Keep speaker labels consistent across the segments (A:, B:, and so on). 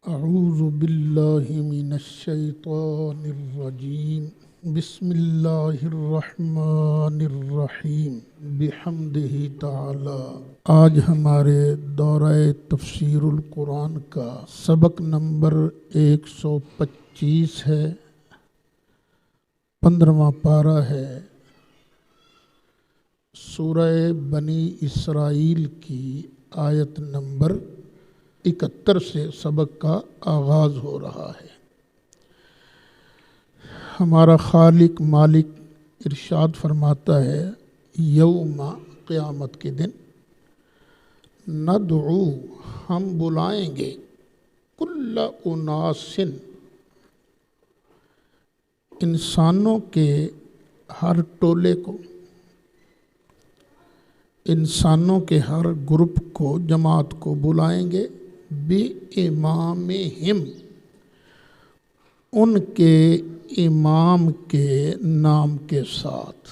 A: اعوذ باللہ من الشیطان الرجیم بسم اللہ الرحمن الرحیم بحمدہ تعالی۔ آج ہمارے دورہ تفسیر القرآن کا سبق نمبر 125 ہے، 15واں پارہ ہے۔ سورہ بنی اسرائیل کی آیت نمبر 71 سے سبق کا آغاز ہو رہا ہے۔ ہمارا خالق مالک ارشاد فرماتا ہے، یوم قیامت کے دن ندعو ہم بلائیں گے کل اناس انسانوں کے ہر ٹولے کو، انسانوں کے ہر گروپ کو، جماعت کو بلائیں گے بِإِمَامِهِمْ ان کے امام کے نام کے ساتھ۔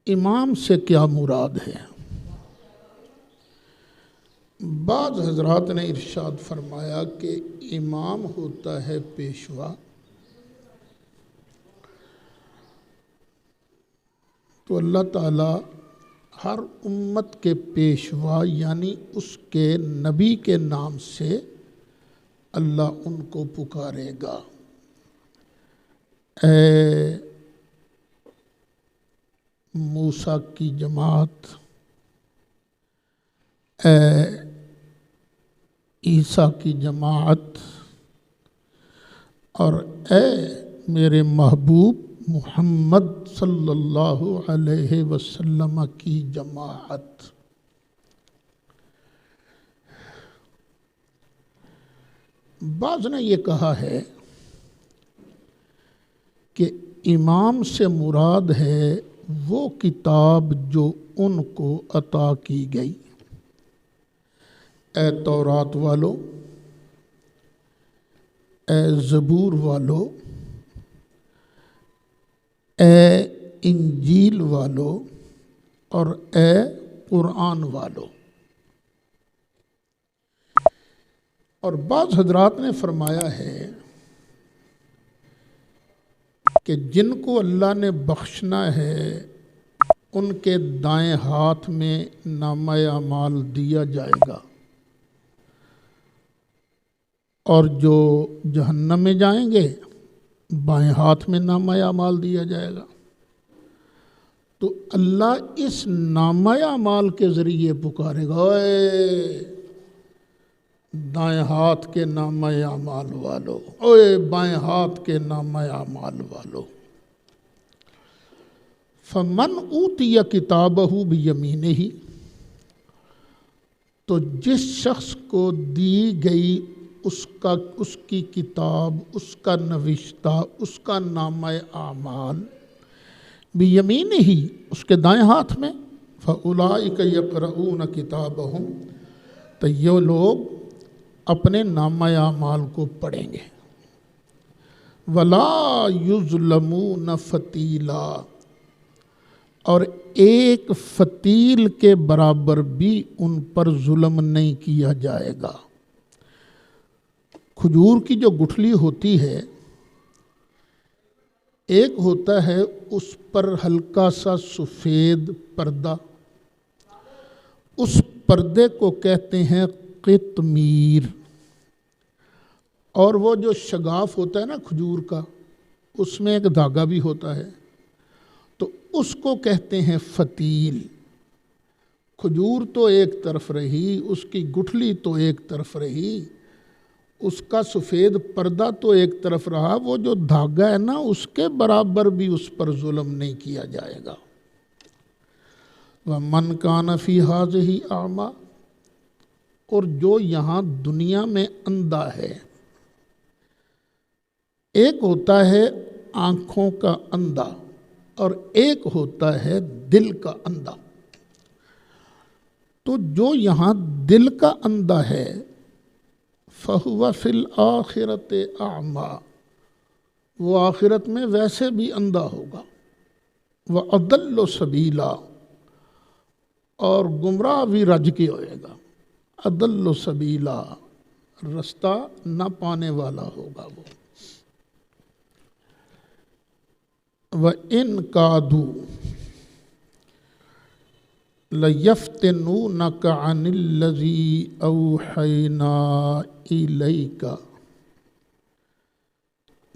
A: امام سے کیا مراد ہے؟ بعض حضرات نے ارشاد فرمایا کہ امام ہوتا ہے پیشوا، تو اللہ تعالیٰ ہر امت کے پیشوا یعنی اس کے نبی کے نام سے اللہ ان کو پکارے گا، اے موسیٰ کی جماعت، اے عیسیٰ کی جماعت، اور اے میرے محبوب محمد صلی اللہ علیہ وسلم کی جماعت۔ بعض نے یہ کہا ہے کہ امام سے مراد ہے وہ کتاب جو ان کو عطا کی گئی، اے تورات والو، اے زبور والو، اے انجیل والو، اور اے قرآن والو۔ اور بعض حضرات نے فرمایا ہے کہ جن کو اللہ نے بخشنا ہے ان کے دائیں ہاتھ میں نامہ اعمال دیا جائے گا، اور جو جہنم میں جائیں گے بائیں ہاتھ میں نامہ اعمال دیا جائے گا۔ تو اللہ اس نامہ اعمال کے ذریعے پکارے گا، اے دائیں ہاتھ کے نامہ اعمال والو، اے بائیں ہاتھ کے نامہ اعمال والو۔ فمن اوتی کتابہ بیمینہ، تو جس شخص کو دی گئی اس کی کتاب، اس کا نوشتہ، اس کا نامہ اعمال بیمینہ، اس کے دائیں ہاتھ میں، فاولئک یقرؤون کتابہم، تو یہ لوگ اپنے نامہ اعمال کو پڑھیں گے۔ ولا یظلمون فتیلا، اور ایک فتیل کے برابر بھی ان پر ظلم نہیں کیا جائے گا۔ کھجور کی جو گٹھلی ہوتی ہے، ایک ہوتا ہے اس پر ہلکا سا سفید پردہ، اس پردے کو کہتے ہیں قطمیر، اور وہ جو شگاف ہوتا ہے نا کھجور کا، اس میں ایک دھاگا بھی ہوتا ہے، تو اس کو کہتے ہیں فتیل۔ کھجور تو ایک طرف رہی، اس کی گٹھلی تو ایک طرف رہی، اس کا سفید پردہ تو ایک طرف رہا، وہ جو دھاگا ہے نا اس کے برابر بھی اس پر ظلم نہیں کیا جائے گا۔ وَمَنْ كَانَ فِي هَٰذِهِ أَعْمَىٰ، اور جو یہاں دنیا میں اندھا ہے، ایک ہوتا ہے آنکھوں کا اندھا اور ایک ہوتا ہے دل کا اندھا، تو جو یہاں دل کا اندھا ہے فَهُوَ فِي الْآخِرَةِ أَعْمَىٰ، وہ آخرت میں ویسے بھی اندھا ہوگا۔ وَأَضَلُّ سَبِيلًا، اور گمراہ بھی رج کے ہوئے گا۔ اضل سبیلا، رستہ نہ پانے والا ہوگا وہ۔ وَإِن كَادُوا لَيَفْتِنُونَكَ عَنِ الَّذِي أَوْحَيْنَا إِلَيْكَ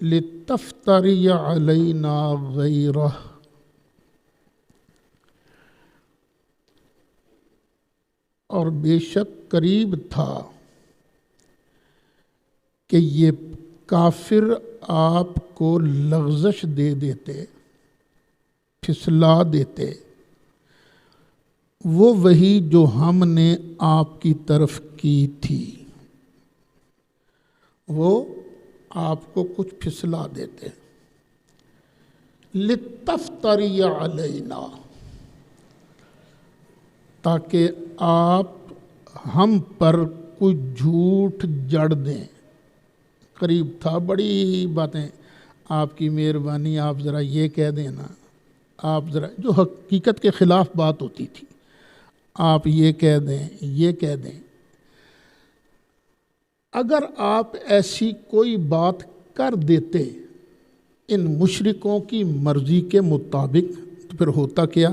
A: لِتَفْتَرِيَ عَلَيْنَا غَيْرَهُ، اور بے شک قریب تھا کہ یہ کافر آپ کو لغزش دے دیتے، پھسلا دیتے، وہ وہی جو ہم نے آپ کی طرف کی تھی، وہ آپ کو کچھ پھسلا دیتے۔ لِتَفْتَرِيَ عَلَيْنَا، تاکہ آپ ہم پر کوئی جھوٹ جڑ دیں۔ قریب تھا، بڑی باتیں، آپ کی مہربانی آپ ذرا یہ کہہ دیں نا، آپ ذرا، جو حقیقت کے خلاف بات ہوتی تھی، آپ یہ کہہ دیں، یہ کہہ دیں۔ اگر آپ ایسی کوئی بات کر دیتے ان مشرکوں کی مرضی کے مطابق تو پھر ہوتا کیا؟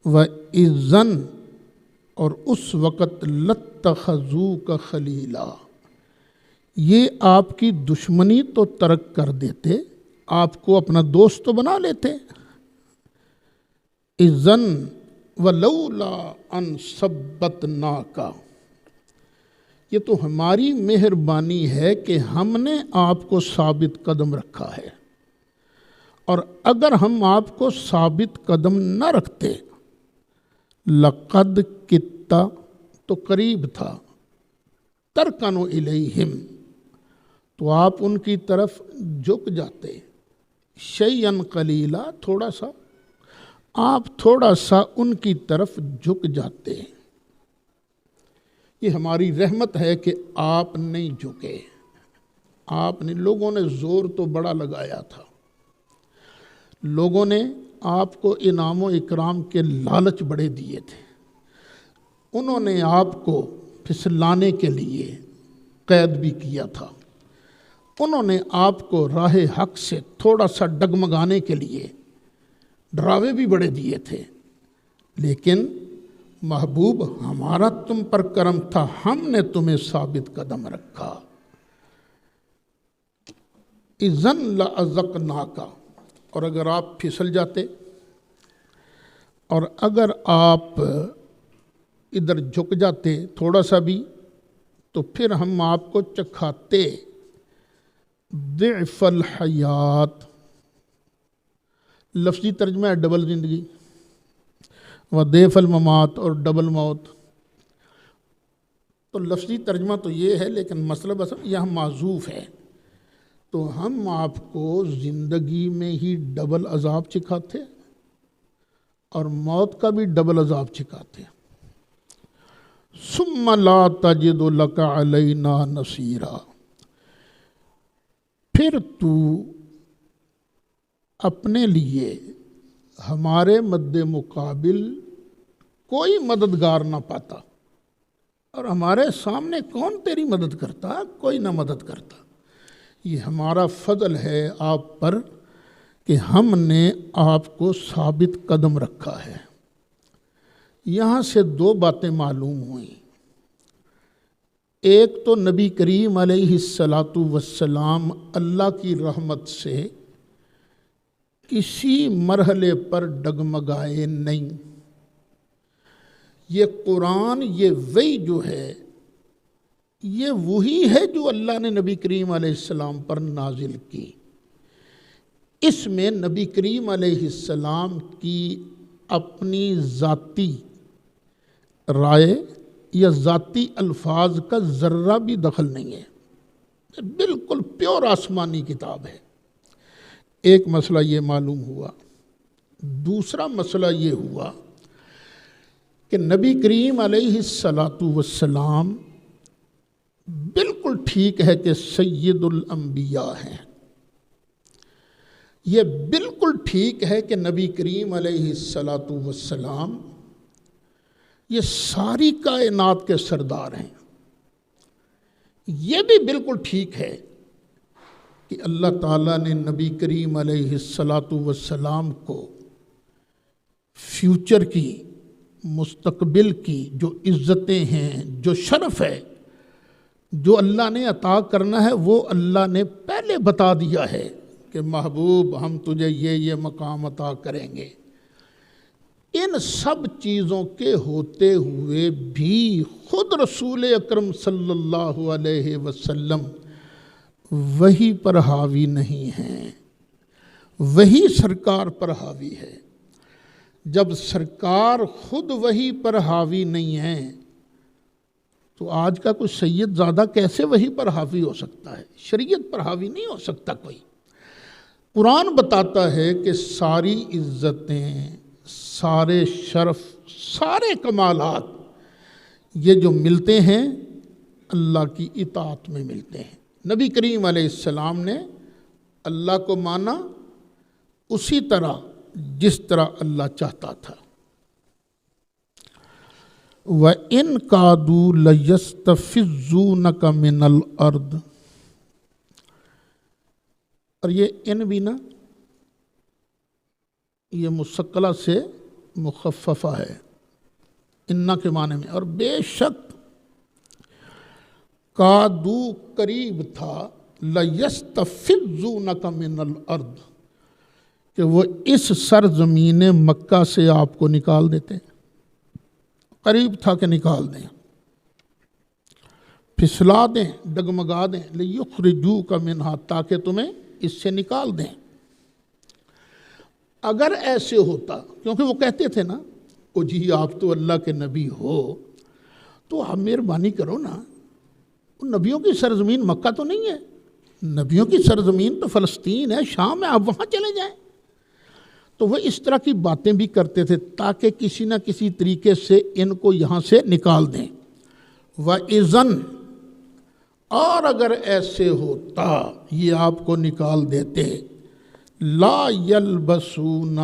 A: وَإِذًا، اور اس وقت لَاتَّخَذُوكَ خَلِيلًا، یہ آپ کی دشمنی تو ترک کر دیتے، آپ کو اپنا دوست تو بنا لیتے۔ اِذًا وَلَوْلَا أَن ثَبَّتْنَاكَ، یہ تو ہماری مہربانی ہے کہ ہم نے آپ کو ثابت قدم رکھا ہے، اور اگر ہم آپ کو ثابت قدم نہ رکھتے، لَقَدْ كِدتَّ، تو قریب تھا، تَرْكَنُ إِلَيْهِمْ، تو آپ ان کی طرف جھک جاتے، شَيْئًا قَلِيلًا، تھوڑا سا، آپ تھوڑا سا ان کی طرف جھک جاتے۔ یہ ہماری رحمت ہے کہ آپ نہیں جھکے، آپ نے، لوگوں نے زور تو بڑا لگایا تھا، لوگوں نے آپ کو انعام و اکرام کے لالچ بڑے دیے تھے، انہوں نے آپ کو پھسلانے کے لیے قید بھی کیا تھا، انہوں نے آپ کو راہ حق سے تھوڑا سا ڈگمگانے کے لیے ڈراوے بھی بڑے دیے تھے، لیکن محبوب ہمارا تم پر کرم تھا، ہم نے تمہیں ثابت قدم رکھا۔ اِذًا لَأَذَقْنَاكَ، اور اگر آپ پھسل جاتے، اور اگر آپ ادھر جھک جاتے تھوڑا سا بھی، تو پھر ہم آپ کو چکھاتے ضعف الحیات، لفظی ترجمہ ہے ڈبل زندگی، وضعف الممات، اور ڈبل موت۔ تو لفظی ترجمہ تو یہ ہے، لیکن مطلب اصل یہاں معذوف ہے، تو ہم آپ کو زندگی میں ہی ڈبل عذاب چکھاتے اور موت کا بھی ڈبل عذاب چکھاتے۔ ثم لا تجد لك علینا نصیرا، پھر تو اپنے لیے ہمارے مد مقابل کوئی مددگار نہ پاتا، اور ہمارے سامنے کون تیری مدد کرتا؟ کوئی نہ مدد کرتا۔ یہ ہمارا فضل ہے آپ پر کہ ہم نے آپ کو ثابت قدم رکھا ہے۔ یہاں سے دو باتیں معلوم ہوئیں، ایک تو نبی کریم علیہ السلام اللہ کی رحمت سے کسی مرحلے پر ڈگمگائے نہیں۔ یہ قرآن، یہ وحی جو ہے، یہ وہی ہے جو اللہ نے نبی کریم علیہ السلام پر نازل کی۔ اس میں نبی کریم علیہ السلام کی اپنی ذاتی رائے یا ذاتی الفاظ کا ذرہ بھی دخل نہیں ہے، بالکل پیور آسمانی کتاب ہے۔ ایک مسئلہ یہ معلوم ہوا۔ دوسرا مسئلہ یہ ہوا کہ نبی کریم علیہ السلام بالکل ٹھیک ہے کہ سید الانبیاء ہیں، یہ بالکل ٹھیک ہے کہ نبی کریم علیہ السلام یہ ساری کائنات کے سردار ہیں۔ یہ بھی بالکل ٹھیک ہے کہ اللہ تعالیٰ نے نبی کریم علیہ الصلاۃ والسلام کو فیوچر کی، مستقبل کی جو عزتیں ہیں، جو شرف ہے، جو اللہ نے عطا کرنا ہے، وہ اللہ نے پہلے بتا دیا ہے کہ محبوب ہم تجھے یہ مقام عطا کریں گے۔ ان سب چیزوں کے ہوتے ہوئے بھی خود رسول اکرم صلی اللہ علیہ وسلم وحی پر حاوی نہیں ہیں، وحی سرکار پر حاوی ہے۔ جب سرکار خود وحی پر حاوی نہیں ہیں تو آج کا کوئی سید زادہ کیسے وحی پر حاوی ہو سکتا ہے؟ شریعت پر حاوی نہیں ہو سکتا کوئی۔ قرآن بتاتا ہے کہ ساری عزتیں، سارے شرف، سارے کمالات یہ جو ملتے ہیں اللہ کی اطاعت میں ملتے ہیں۔ نبی کریم علیہ السلام نے اللہ کو مانا اسی طرح جس طرح اللہ چاہتا تھا۔ وَإِن كَادُوا لَيَسْتَفِزُّونَكَ مِنَ الْأَرْضِ، اور یہ ان بھی نا یہ مسقلہ سے مخففہ ہے، انا کے معنی میں، اور بے شک کادو قریب تھا، لَيَسْتَفِزُّونَكَ مِنَ الْأَرْضِ، کہ وہ اس سرزمین مکہ سے آپ کو نکال دیتے، قریب تھا کہ نکال دیں، پھسلا دیں، ڈگمگا دیں، لِيُخْرِجُوكَ مِنْهَا، تاکہ تمہیں اس سے نکال دیں۔ اگر ایسے ہوتا، کیونکہ وہ کہتے تھے نا، او جی آپ تو اللہ کے نبی ہو تو آپ مہربانی کرو نا، نبیوں کی سرزمین مکہ تو نہیں ہے، نبیوں کی سرزمین تو فلسطین ہے، شام ہے، آپ وہاں چلے جائیں۔ تو وہ اس طرح کی باتیں بھی کرتے تھے تاکہ کسی نہ کسی طریقے سے ان کو یہاں سے نکال دیں۔ وَإِذًا، اور اگر ایسے ہوتا یہ آپ کو نکال دیتے، لا یلبسون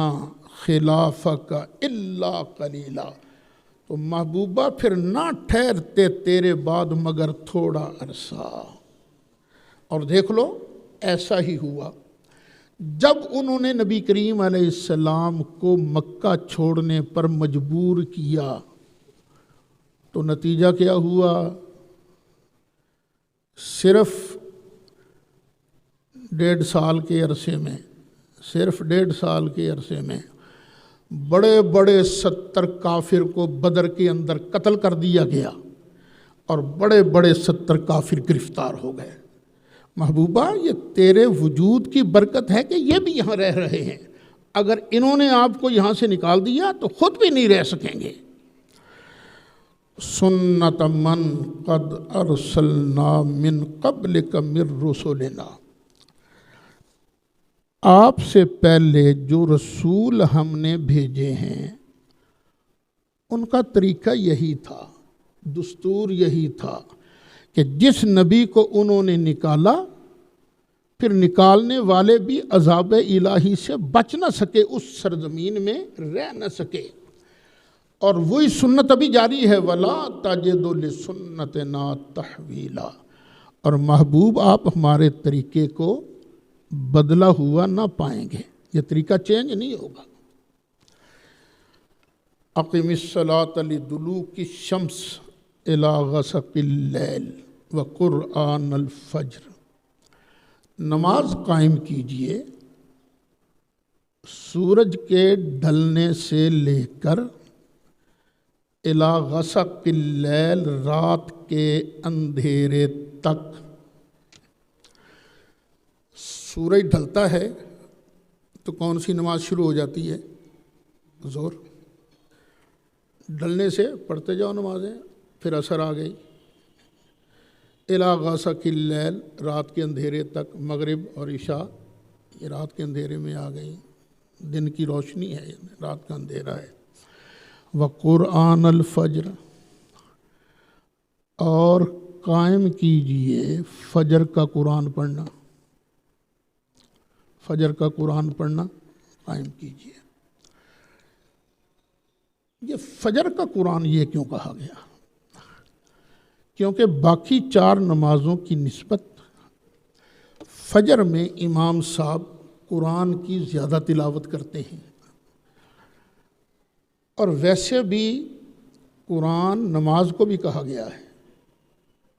A: خلافک الا قلیلا، تو محبوبہ پھر نہ ٹھہرتے تیرے بعد مگر تھوڑا عرصہ۔ اور دیکھ لو ایسا ہی ہوا، جب انہوں نے نبی کریم علیہ السلام کو مکہ چھوڑنے پر مجبور کیا تو نتیجہ کیا ہوا؟ صرف 1.5 سال کے عرصے میں، صرف 1.5 سال کے عرصے میں بڑے بڑے 70 کافر کو بدر کے اندر قتل کر دیا گیا، اور بڑے بڑے 70 کافر گرفتار ہو گئے۔ محبوبہ یہ تیرے وجود کی برکت ہے کہ یہ بھی یہاں رہ رہے ہیں، اگر انہوں نے آپ کو یہاں سے نکال دیا تو خود بھی نہیں رہ سکیں گے۔ سنت من قد ارسلنا من قبلک من رسلنا، آپ سے پہلے جو رسول ہم نے بھیجے ہیں ان کا طریقہ یہی تھا، دستور یہی تھا کہ جس نبی کو انہوں نے نکالا پھر نکالنے والے بھی عذاب الہی سے بچ نہ سکے، اس سرزمین میں رہ نہ سکے، اور وہی سنت ابھی جاری ہے، وَلَا تَجِدُ لِسُنَّتِنَا تَحْوِيلًا، اور محبوب آپ ہمارے طریقے کو بدلا ہوا نہ پائیں گے، یہ طریقہ چینج نہیں ہوگا۔ اقم الصلاۃ لدلوک الشمس الی غسق اللیل وقرآن الفجر، نماز قائم کیجئے سورج کے ڈھلنے سے لے کر الی غسق اللیل، رات کے اندھیرے تک۔ سورج ڈھلتا ہے تو کون سی نماز شروع ہو جاتی ہے؟ ظہر۔ ڈھلنے سے پڑھتے جاؤ نمازیں، پھر عصر آ گئی، الی غسق اللیل، رات کے اندھیرے تک، مغرب اور عشاء یہ رات کے اندھیرے میں آ گئی، دن کی روشنی ہے، رات کا اندھیرا ہے۔ وقرآن الفجر، اور قائم کیجئے فجر کا قرآن پڑھنا، فجر کا قرآن پڑھنا قائم کیجئے۔ یہ فجر کا قرآن یہ کیوں کہا گیا؟ کیونکہ باقی 4 نمازوں کی نسبت فجر میں امام صاحب قرآن کی زیادہ تلاوت کرتے ہیں، اور ویسے بھی قرآن نماز کو بھی کہا گیا ہے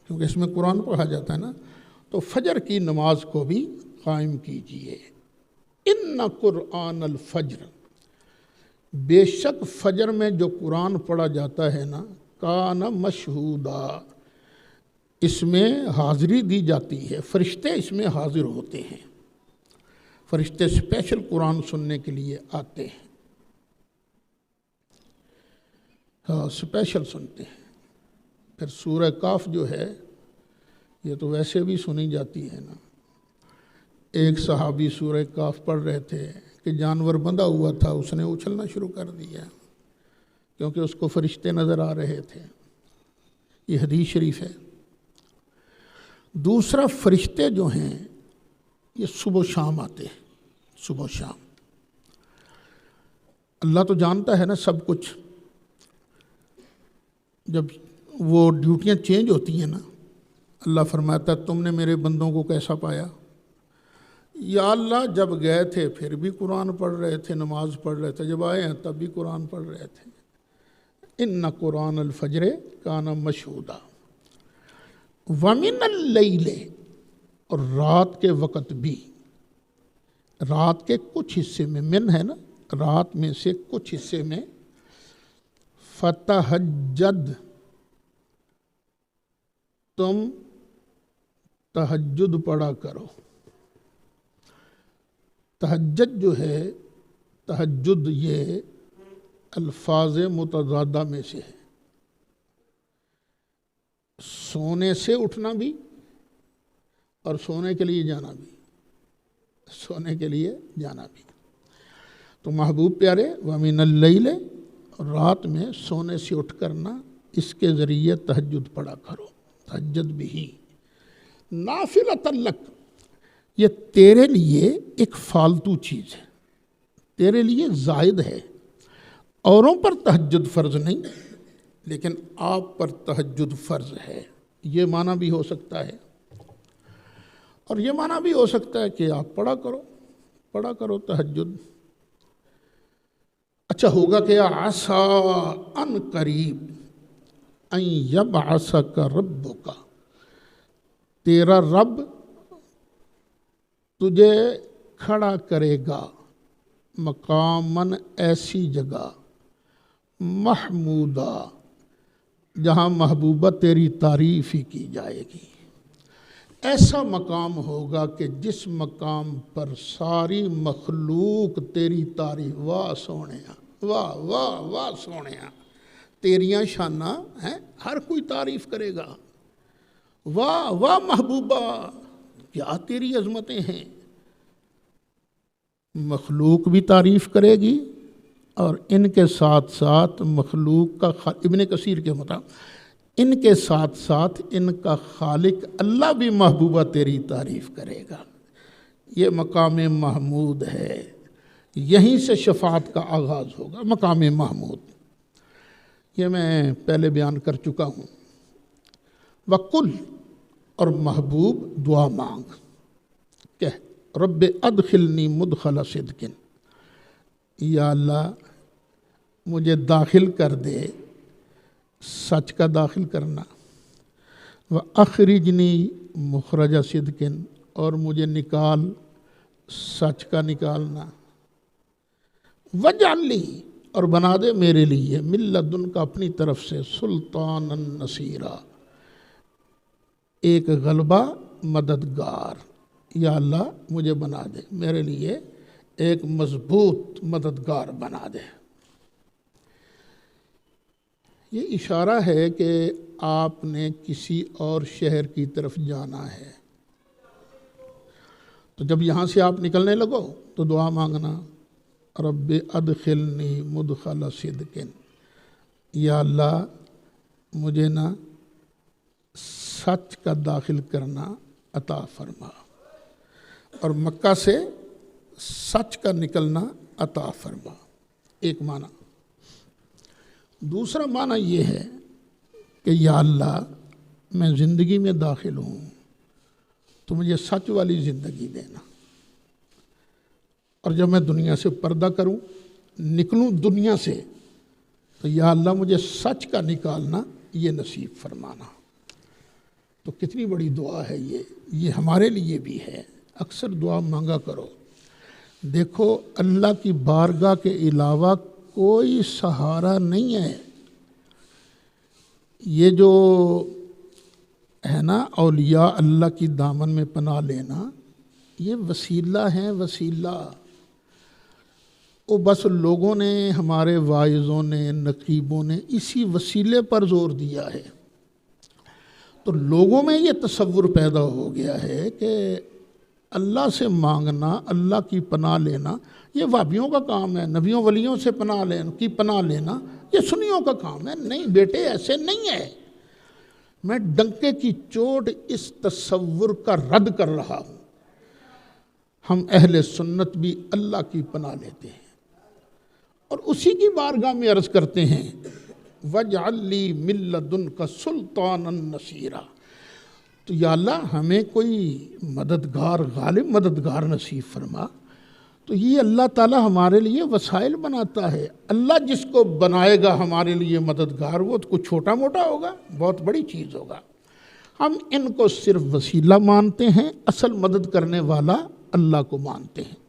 A: کیونکہ اس میں قرآن پڑھا جاتا ہے نا، تو فجر کی نماز کو بھی قائم کیجئے۔ ان قرآن الفجر، بے شک فجر میں جو قرآن پڑھا جاتا ہے نا، کان مشہودا، اس میں حاضری دی جاتی ہے، فرشتے اس میں حاضر ہوتے ہیں، فرشتے اسپیشل قرآن سننے کے لیے آتے ہیں، ہاں اسپیشل سنتے ہیں۔ پھر سورہ کاف جو ہے یہ تو ویسے بھی سنی جاتی ہے نا۔ ایک صحابی سورہ کاف پڑھ رہے تھے کہ جانور بندھا ہوا تھا، اس نے اچھلنا شروع کر دیا کیونکہ اس کو فرشتے نظر آ رہے تھے، یہ حدیث شریف ہے۔ دوسرا، فرشتے جو ہیں یہ صبح و شام آتے ہیں، صبح و شام۔ اللہ تو جانتا ہے نا سب کچھ، جب وہ ڈیوٹیاں چینج ہوتی ہیں نا، اللہ فرماتا ہے تم نے میرے بندوں کو کیسا پایا؟ یا اللہ جب گئے تھے پھر بھی قرآن پڑھ رہے تھے، نماز پڑھ رہے تھے، جب آئے ہیں تب بھی قرآن پڑھ رہے تھے۔ ان قرآن الفجر کان مشہودا ومن اللیل، اور رات کے وقت بھی، رات کے کچھ حصے میں، من ہے نا رات میں سے کچھ حصے میں، فتہجد، تم تہجد پڑھا کرو۔ تہجد جو ہے، تہجد یہ الفاظ متضادہ میں سے ہے، سونے سے اٹھنا بھی اور سونے کے لیے جانا بھی، سونے کے لیے جانا بھی۔ تو محبوب پیارے، وَمِنَ اللَّيْلِ، رات میں سونے سے اٹھ کرنا، اس کے ذریعے تہجد پڑھا کرو، تہجد بھی نافلۃ لک، یہ تیرے لیے ایک فالتو چیز ہے، تیرے لیے زائد ہے، اوروں پر تہجد فرض نہیں لیکن آپ پر تہجد فرض ہے۔ یہ معنی بھی ہو سکتا ہے، اور یہ معنی بھی ہو سکتا ہے کہ آپ پڑھا کرو تہجد۔ اچھا ہوگا کہ عسیٰ ان قریب ان یبعثک ربک، تیرا رب تجھے کھڑا کرے گا مقاماً، ایسی جگہ، محمودہ، جہاں محبوبہ تیری تعریف ہی کی جائے گی۔ ایسا مقام ہوگا کہ جس مقام پر ساری مخلوق تیری تعریف، واہ سونیا، واہ واہ واہ سونیا، تیریاں شانہ ہیں، ہر کوئی تعریف کرے گا، واہ واہ محبوبہ کیا تیری عظمتیں ہیں۔ مخلوق بھی تعریف کرے گی، اور ان کے ساتھ ساتھ مخلوق کا ابن کثیر کے مطابق ان کے ساتھ ساتھ ان کا خالق اللہ بھی محبوبہ تیری تعریف کرے گا۔ یہ مقام محمود ہے، یہیں سے شفاعت کا آغاز ہوگا، مقام محمود۔ یہ میں پہلے بیان کر چکا ہوں۔ وَقُلْ، اور محبوب دعا مانگ، کہہ رب ادخلنی مدخل صدق، یا اللہ مجھے داخل کر دے، سچ کا داخل کرنا، وَأَخْرِجْنِي مُخْرَجَ صِدْقٍ، اور مجھے نکال سچ کا نکالنا، وَاجْعَلْ لِي، اور بنا دے میرے لیے، مِن لَدُنْکَ، اپنی طرف سے، سُلطانًا نصیرا، ایک غلبہ مددگار۔ یا اللہ مجھے بنا دے، میرے لیے ایک مضبوط مددگار بنا دے۔ یہ اشارہ ہے کہ آپ نے کسی اور شہر کی طرف جانا ہے، تو جب یہاں سے آپ نکلنے لگو تو دعا مانگنا، رب ادخلنی مدخل صدق، یا اللہ مجھے نا سچ کا داخل کرنا عطا فرما، اور مکہ سے سچ کا نکلنا عطا فرما۔ ایک معنی۔ دوسرا معنی یہ ہے کہ یا اللہ میں زندگی میں داخل ہوں تو مجھے سچ والی زندگی دینا، اور جب میں دنیا سے پردہ کروں، نکلوں دنیا سے، تو یا اللہ مجھے سچ کا نکالنا یہ نصیب فرمانا۔ تو کتنی بڑی دعا ہے یہ ہمارے لیے بھی ہے۔ اکثر دعا مانگا کرو۔ دیکھو اللہ کی بارگاہ کے علاوہ کوئی سہارا نہیں ہے۔ یہ جو ہے نا اولیاء اللہ کی دامن میں پناہ لینا، یہ وسیلہ ہیں، وسیلہ۔ وہ بس لوگوں نے، ہمارے واعظوں نے، نقیبوں نے اسی وسیلے پر زور دیا ہے۔ تو لوگوں میں یہ تصور پیدا ہو گیا ہے کہ اللہ سے مانگنا، اللہ کی پناہ لینا یہ وہابیوں کا کام ہے، نبیوں ولیوں سے پناہ لینا یہ سنیوں کا کام ہے۔ نہیں بیٹے، ایسے نہیں ہے۔ میں ڈنکے کی چوٹ اس تصور کا رد کر رہا ہوں۔ ہم اہل سنت بھی اللہ کی پناہ لیتے ہیں اور اسی کی بارگاہ میں عرض کرتے ہیں وَاجْعَلْ لِي مِن لَّدُنْكَ سُلْطَانًا نَصِيرًا۔ تو یا اللہ ہمیں کوئی مددگار، غالب مددگار نصیب فرما۔ تو یہ اللہ تعالیٰ ہمارے لیے وسائل بناتا ہے۔ اللہ جس کو بنائے گا ہمارے لیے مددگار، وہ تو کچھ چھوٹا موٹا ہوگا، بہت بڑی چیز ہوگا۔ ہم ان کو صرف وسیلہ مانتے ہیں، اصل مدد کرنے والا اللہ کو مانتے ہیں۔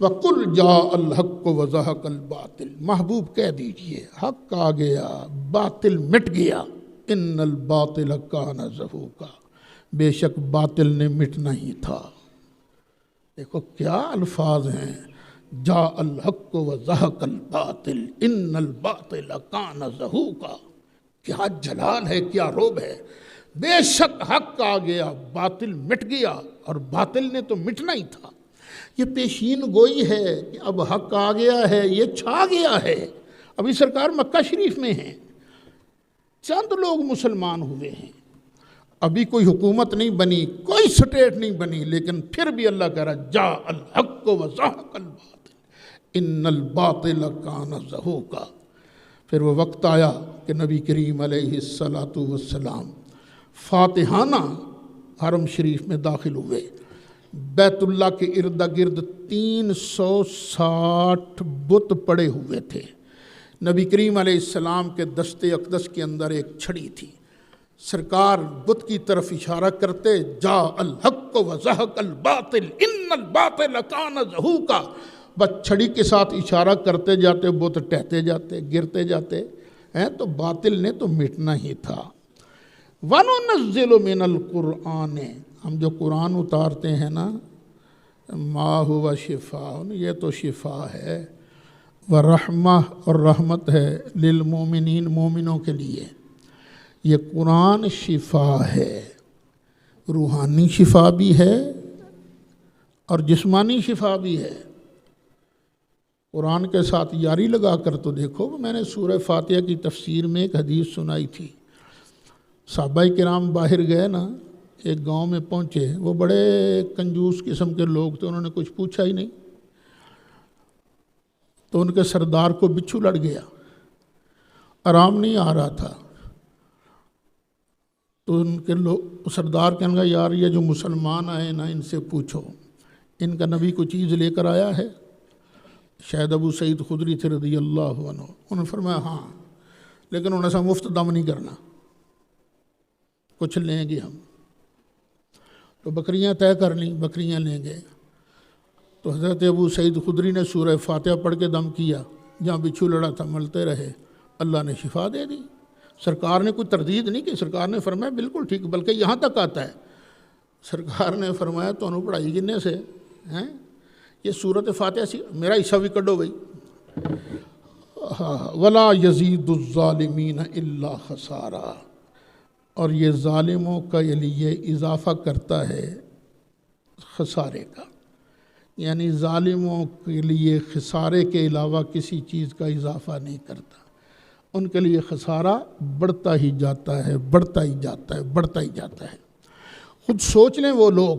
A: وَقُلْ جَاءَ الْحَقُّ وَزَهَقَ الْبَاطِلُ، محبوب کہہ دیجئے حق آ گیا، باطل مٹ گیا۔ ان الباطل کان زہوقا، بے شک باطل نے مٹنا ہی تھا۔ دیکھو کیا الفاظ ہیں، جاء الحق وزہق الباطل ان الباطل کان زہوقا۔ کیا جلال ہے، کیا رعب ہے۔ بے شک حق آ گیا، باطل مٹ گیا، اور باطل نے تو مٹنا ہی تھا۔ یہ پیشین گوئی ہے کہ اب حق آ گیا ہے، یہ چھا گیا ہے۔ ابھی سرکار مکہ شریف میں ہیں، چند لوگ مسلمان ہوئے ہیں، ابھی کوئی حکومت نہیں بنی، کوئی سٹیٹ نہیں بنی، لیکن پھر بھی اللہ کہہ رہا جاء الحق وزہق الباطل ان الباطل کان زہوقا۔ پھر وہ وقت آیا کہ نبی کریم علیہ السلام فاتحانہ حرم شریف میں داخل ہوئے۔ بیت اللہ کے ارد گرد 360 بت پڑے ہوئے تھے۔ نبی کریم علیہ السلام کے دست اقدس کے اندر ایک چھڑی تھی۔ سرکار بت کی طرف اشارہ کرتے جاء الحق وزہق الباطل ان الباطل کان زہوقا، بس چھڑی کے ساتھ اشارہ کرتے جاتے، بت ٹہتے جاتے، گرتے جاتے ہیں، تو باطل نے تو مٹنا ہی تھا۔ وَنُنَزِّلُ مِنَ الْقُرْآنِ، ہم جو قرآن اتارتے ہیں نا، ما ہوا شفاء، یہ تو شفا ہے، ورحمہ، اور رحمت ہے، للمومنین، مومنوں کے لیے۔ یہ قرآن شفا ہے، روحانی شفا بھی ہے اور جسمانی شفا بھی ہے۔ قرآن کے ساتھ یاری لگا کر تو دیکھو، میں نے سورہ فاتحہ کی تفسیر میں ایک حدیث سنائی تھی۔ صحابہ کرام باہر گئے نا، ایک گاؤں میں پہنچے، وہ بڑے کنجوس قسم کے لوگ تھے، انہوں نے کچھ پوچھا ہی نہیں، تو ان کے سردار کو بچھو لڑ گیا، آرام نہیں آ رہا تھا۔ تو ان کے لوگ، سردار کہنے لگا یار یہ جو مسلمان آئے نا، ان سے پوچھو ان کا نبی کوئی چیز لے کر آیا ہے؟ شاید ابو سعید خدری تھے رضی اللہ عنہ، انہوں نے فرمایا ہاں، لیکن انہوں نے سا مفت دم نہیں کرنا، کچھ لیں گے ہم۔ تو بکریاں طے کر لیں، بکریاں لیں گے۔ تو حضرت ابو سعید خدری نے سورہ فاتحہ پڑھ کے دم کیا، جہاں بچھو لڑا تھا ملتے رہے، اللہ نے شفا دے دی۔ سرکار نے کوئی تردید نہیں کی، سرکار نے فرمایا بالکل ٹھیک، بلکہ یہاں تک آتا ہے، سرکار نے فرمایا تو انہوں پڑھائی گننے سے ہیں یہ سورۃ فاتحہ سی، میرا حصہ بھی کڈو بھائی۔ وَلَا يَزِيدُ الظَّالِمِينَ إِلَّا خَسَارًا، اور یہ ظالموں کا لیے اضافہ کرتا ہے خسارے کا، یعنی ظالموں کے لیے خسارے کے علاوہ کسی چیز کا اضافہ نہیں کرتا، ان کے لیے خسارہ بڑھتا ہی جاتا ہے، بڑھتا ہی جاتا ہے، بڑھتا ہی جاتا ہے۔ خود سوچ لیں وہ لوگ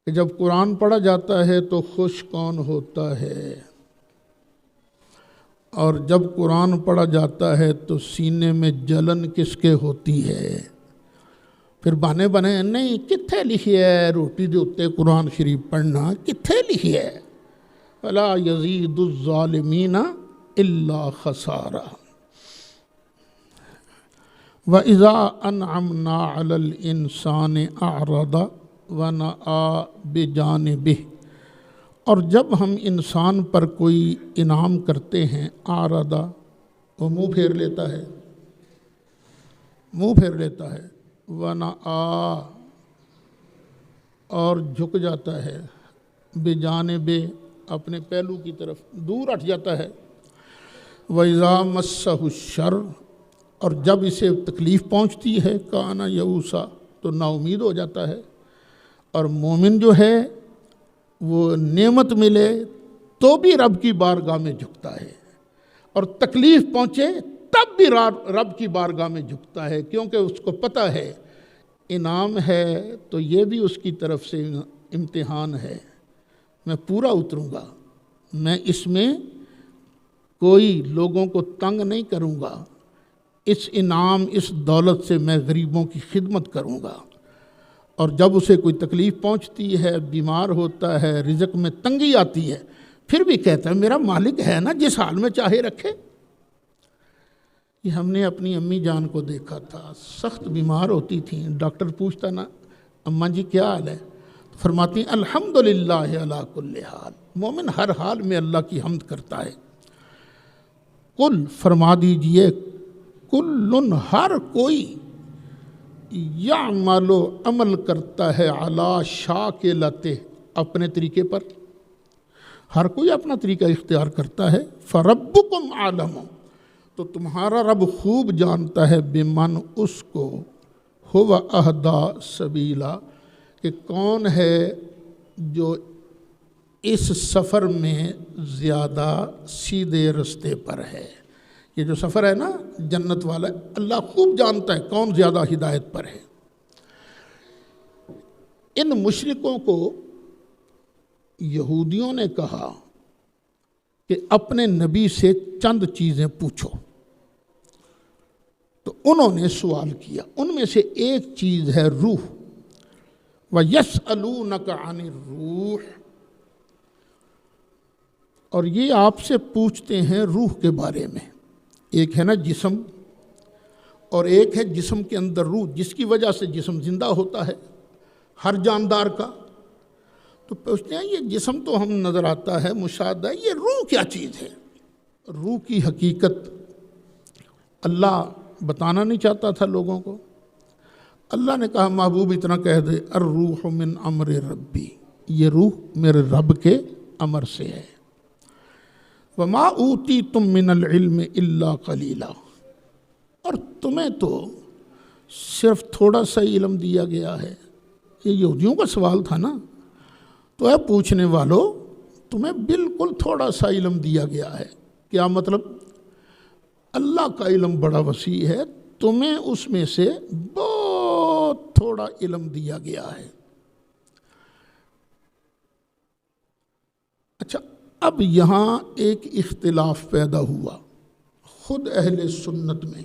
A: کہ جب قرآن پڑھا جاتا ہے تو خوش کون ہوتا ہے؟ اور جب قرآن پڑھا جاتا ہے تو سینے میں جلن کس کے ہوتی ہے؟ پھر بنے نہیں کتھے لکھی ہے روٹی دے اتے قرآن شریف پڑھنا، کتھے لکھی ہے؟ فلا یزید الظالمین الا خسارا وَإِذَا أَنْعَمْنَا عَلَى الْإِنسَانِ أَعْرَضَ وَنَأَى بِجَانِبِهِ، اور جب ہم انسان پر کوئی انعام کرتے ہیں، اعرض وہ منہ پھیر لیتا ہے، وَنَأَى اور جھک جاتا ہے، بجانب اپنے پہلو کی طرف دور ہٹ جاتا ہے، وَإِذَا مَسَّهُ الشَّرُّ اور جب اسے تکلیف پہنچتی ہے، کانا یئوسا تو نا امید ہو جاتا ہے۔ اور مومن جو ہے وہ نعمت ملے تو بھی رب کی بارگاہ میں جھکتا ہے، اور تکلیف پہنچے تب بھی رب کی بارگاہ میں جھکتا ہے، کیونکہ اس کو پتہ ہے انعام ہے تو یہ بھی اس کی طرف سے امتحان ہے، میں پورا اتروں گا، میں اس میں کوئی لوگوں کو تنگ نہیں کروں گا، اس انعام اس دولت سے میں غریبوں کی خدمت کروں گا۔ اور جب اسے کوئی تکلیف پہنچتی ہے، بیمار ہوتا ہے، رزق میں تنگی آتی ہے، پھر بھی کہتا ہے میرا مالک ہے نا جس حال میں چاہے رکھے۔ یہ ہم نے اپنی امی جان کو دیکھا تھا، سخت بیمار ہوتی تھیں، ڈاکٹر پوچھتا نا اماں جی کیا حال ہے، فرماتی ہیں الحمدللہ علی کل حال، مومن ہر حال میں اللہ کی حمد کرتا ہے۔ قل فرما دیجئے، کل ہر کوئی یعمل عمل کرتا ہے علی شاکلتہ اپنے طریقے پر، ہر کوئی اپنا طریقہ اختیار کرتا ہے۔ فربکم عالم تو تمہارا رب خوب جانتا ہے، بمن اس کو، ہوا اہدا سبیلا کہ کون ہے جو اس سفر میں زیادہ سیدھے رستے پر ہے۔ یہ جو سفر ہے نا جنت والا، اللہ خوب جانتا ہے کون زیادہ ہدایت پر ہے۔ ان مشرکوں کو یہودیوں نے کہا کہ اپنے نبی سے چند چیزیں پوچھو، تو انہوں نے سوال کیا، ان میں سے ایک چیز ہے روح، وَيَسْأَلُونَكَ عَنِ الرُّوحِ، اور یہ آپ سے پوچھتے ہیں روح کے بارے میں۔ ایک ہے نا جسم، اور ایک ہے جسم کے اندر روح، جس کی وجہ سے جسم زندہ ہوتا ہے ہر جاندار کا۔ تو پوچھتے ہیں یہ جسم تو ہم نظر آتا ہے، مشاہدہ ہے، یہ روح کیا چیز ہے؟ روح کی حقیقت اللہ بتانا نہیں چاہتا تھا لوگوں کو۔ اللہ نے کہا محبوب اتنا کہہ دے، الروح من امر ربی، یہ روح میرے رب کے امر سے ہے۔ وما اوتیتم من العلم الا قلیلا، اور تمہیں تو صرف تھوڑا سا علم دیا گیا ہے۔ یہ یہودیوں کا سوال تھا نا، تو اے پوچھنے والوں تمہیں بالکل تھوڑا سا علم دیا گیا ہے۔ کیا مطلب؟ اللہ کا علم بڑا وسیع ہے، تمہیں اس میں سے بہت تھوڑا علم دیا گیا ہے۔ اچھا، اب یہاں ایک اختلاف پیدا ہوا خود اہل سنت میں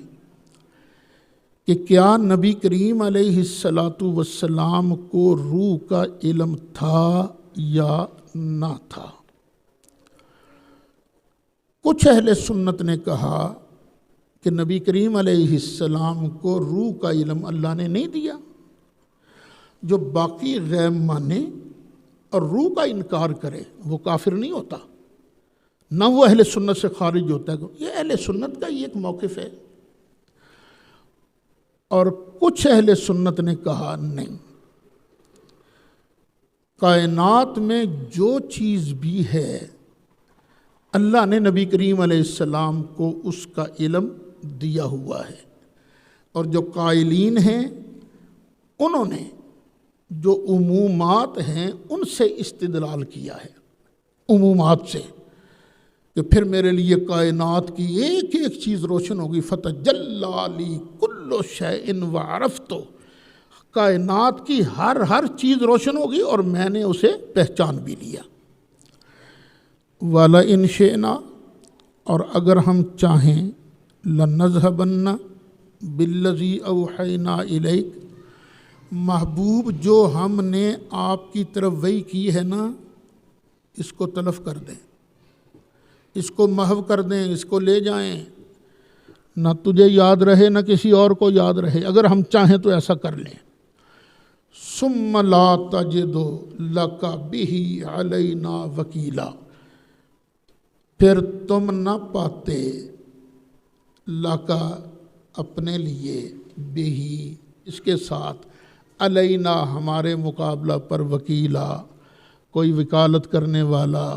A: کہ کیا نبی کریم علیہ السلام کو روح کا علم تھا یا نہ تھا۔ کچھ اہل سنت نے کہا کہ نبی کریم علیہ السلام کو روح کا علم اللہ نے نہیں دیا۔ جو باقی غیب مانے اور روح کا انکار کرے وہ کافر نہیں ہوتا، نہ وہ اہل سنت سے خارج ہوتا ہے۔ یہ اہل سنت کا ہی ایک موقف ہے۔ اور کچھ اہل سنت نے کہا نہیں، کائنات میں جو چیز بھی ہے اللہ نے نبی کریم علیہ السلام کو اس کا علم دیا ہوا ہے، اور جو قائلین ہیں انہوں نے جو عمومات ہیں ان سے استدلال کیا ہے، عمومات سے، کہ پھر میرے لیے کائنات کی ایک ایک چیز روشن ہوگی۔ فتجلی لی کل شیء وعرفت، کائنات کی ہر چیز روشن ہوگی اور میں نے اسے پہچان بھی لیا۔ وَلَئِن شِئْنَا، اور اگر ہم چاہیں لنذهبن بالذی اوحینا الیک، محبوب جو ہم نے آپ کی طرف وحی کی ہے نا، اس کو تلف کر دیں، اس کو محو کر دیں، اس کو لے جائیں، نہ تجھے یاد رہے نہ کسی اور کو یاد رہے، اگر ہم چاہیں تو ایسا کر لیں۔ ثم لا تجد لک بہ علینا وکیلا، پھر تم نہ پاتے لکا اپنے لیے، بہی اس کے ساتھ، علینا ہمارے مقابلہ پر، وکیلا کوئی وکالت کرنے والا،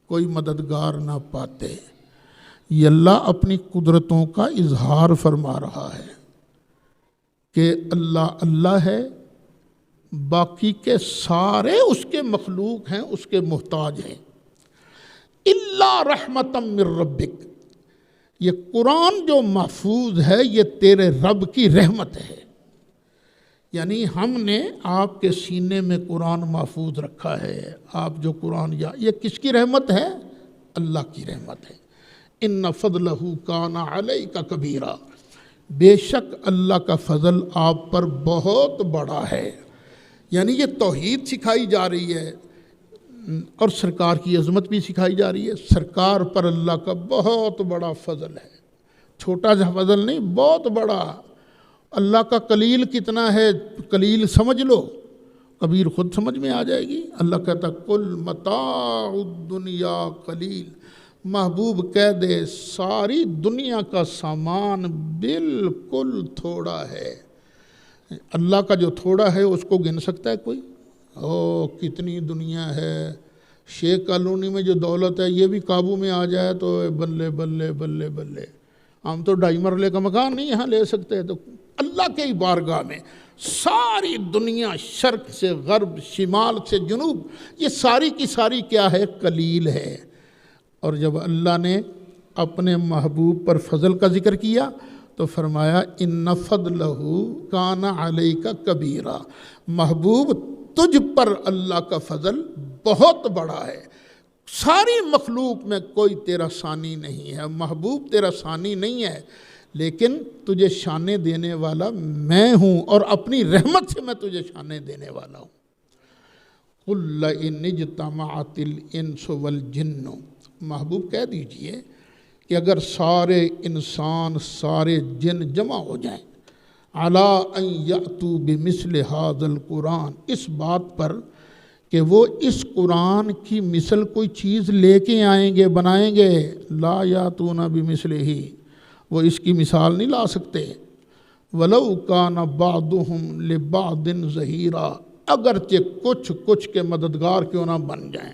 A: کوئی مددگار نہ پاتے۔ یہ اللہ اپنی قدرتوں کا اظہار فرما رہا ہے کہ اللہ اللہ ہے، باقی کے سارے اس کے مخلوق ہیں، اس کے محتاج ہیں۔ الا رحمتا من ربک، یہ قرآن جو محفوظ ہے یہ تیرے رب کی رحمت ہے، یعنی ہم نے آپ کے سینے میں قرآن محفوظ رکھا ہے۔ آپ جو قرآن یہ کس کی رحمت ہے؟ اللہ کی رحمت ہے۔ ان فضلہ کان علیک کبیرا، بے شک اللہ کا فضل آپ پر بہت بڑا ہے، یعنی یہ توحید سکھائی جا رہی ہے اور سرکار کی عظمت بھی سکھائی جا رہی ہے۔ سرکار پر اللہ کا بہت بڑا فضل ہے، چھوٹا سا فضل نہیں، بہت بڑا۔ اللہ کا قلیل کتنا ہے، قلیل سمجھ لو، کبیر خود سمجھ میں آ جائے گی۔ اللہ کہتا کل متاع الدنیا قلیل، محبوب کہہ دے ساری دنیا کا سامان بالکل تھوڑا ہے۔ اللہ کا جو تھوڑا ہے اس کو گن سکتا ہے کوئی؟ کتنی دنیا ہے، شیخ کالونی میں جو دولت ہے یہ بھی قابو میں آ جائے تو بلے بلے بلے بلے، ہم تو 2.5 مرلے کا مکان نہیں یہاں لے سکتے۔ تو اللہ کے ہی بارگاہ میں ساری دنیا، شرق سے غرب، شمال سے جنوب، یہ ساری کی ساری کیا ہے؟ قلیل ہے۔ اور جب اللہ نے اپنے محبوب پر فضل کا ذکر کیا تو فرمایا ان فضلہ کان علیک کبیرا، محبوب تجھ پر اللہ کا فضل بہت بڑا ہے، ساری مخلوق میں کوئی تیرا ثانی نہیں ہے، محبوب تیرا ثانی نہیں ہے، لیکن تجھے شانے دینے والا میں ہوں، اور اپنی رحمت سے میں تجھے شانے دینے والا ہوں۔ قُلْ لَئِنِ اجْتَمَعَتِ الْإِنسُ وَالْجِنُّ، محبوب کہہ دیجئے کہ اگر سارے انسان سارے جن جمع ہو جائیں، عَلَىٰ أَن يَأْتُوا بِمِثْلِ هَٰذَا الْقُرْآنِ، اس بات پر کہ وہ اس قرآن کی مثل کوئی چیز لے کے آئیں گے، بنائیں گے، لا یاتون بمثلہ، وہ اس کی مثال نہیں لا سکتے۔ وَلَوْ كَانَ بَعْضُهُمْ لِبَعْضٍ ظَهِيرًا، اگرچہ کچھ کے مددگار کیوں نہ بن جائیں،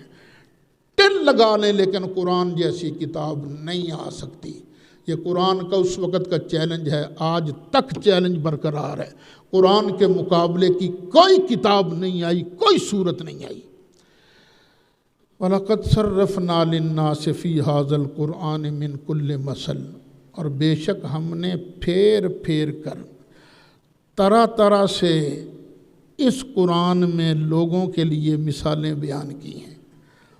A: ٹل لگا لیں، لیکن قرآن جیسی کتاب نہیں آ سکتی۔ یہ قرآن کا اس وقت کا چیلنج ہے، آج تک چیلنج برقرار ہے۔ قرآن کے مقابلے کی کوئی کتاب نہیں آئی، کوئی صورت نہیں آئی۔ وَلَقَدْ صَرَّفْنَا لِلنَّاسِ فِي هَٰذَا الْقُرْآنِ مِنْ كُلِّ مَثَلٍ، اور بے شک ہم نے پھیر پھیر کر طرح طرح سے اس قرآن میں لوگوں کے لیے مثالیں بیان کی ہیں،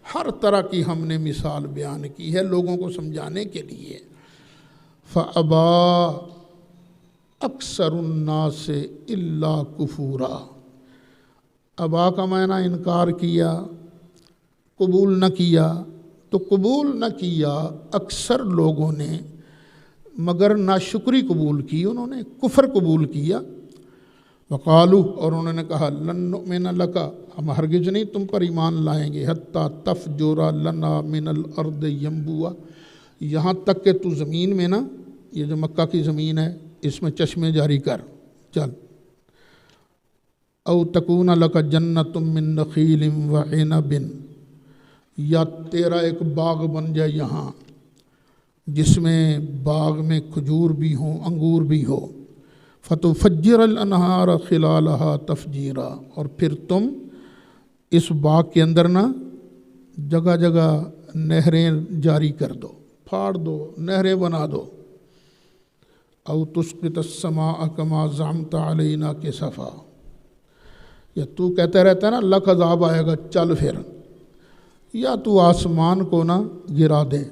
A: ہر طرح کی ہم نے مثال بیان کی ہے لوگوں کو سمجھانے کے لیے۔ فَأَبَىٰ أَكْثَرُ النَّاسِ إِلَّا كُفُورًا، ابا کا معنی انکار کیا، قبول نہ کیا، تو قبول نہ کیا اکثر لوگوں نے، مگر ناشکری قبول کی، انہوں نے کفر قبول کیا۔ وقالو، اور انہوں نے کہا لن نؤمن لک، ہم ہرگز نہیں تم پر ایمان لائیں گے، حتی تفجر لنا من الارض ینبوعا، یہاں تک کہ تو زمین میں نا، یہ جو مکہ کی زمین ہے اس میں چشمے جاری کر، چل۔ او تکون لک جنت من نخیل وعنب، یا تیرا ایک باغ بن جائے یہاں جس میں باغ میں کھجور بھی ہوں، انگور بھی ہو، فتفجر الانہار خلالہا تفجیرا، اور پھر تم اس باغ کے اندر نا جگہ جگہ نہریں جاری کر دو، پھاڑ دو، نہریں بنا دو۔ او تسقط السماء کما زعمت علینا کسفا، یا تو کہتا رہتا ہے نا اللہ کا عذاب آئے گا، چل پھر، یا تو آسمان کو نا گرا دے،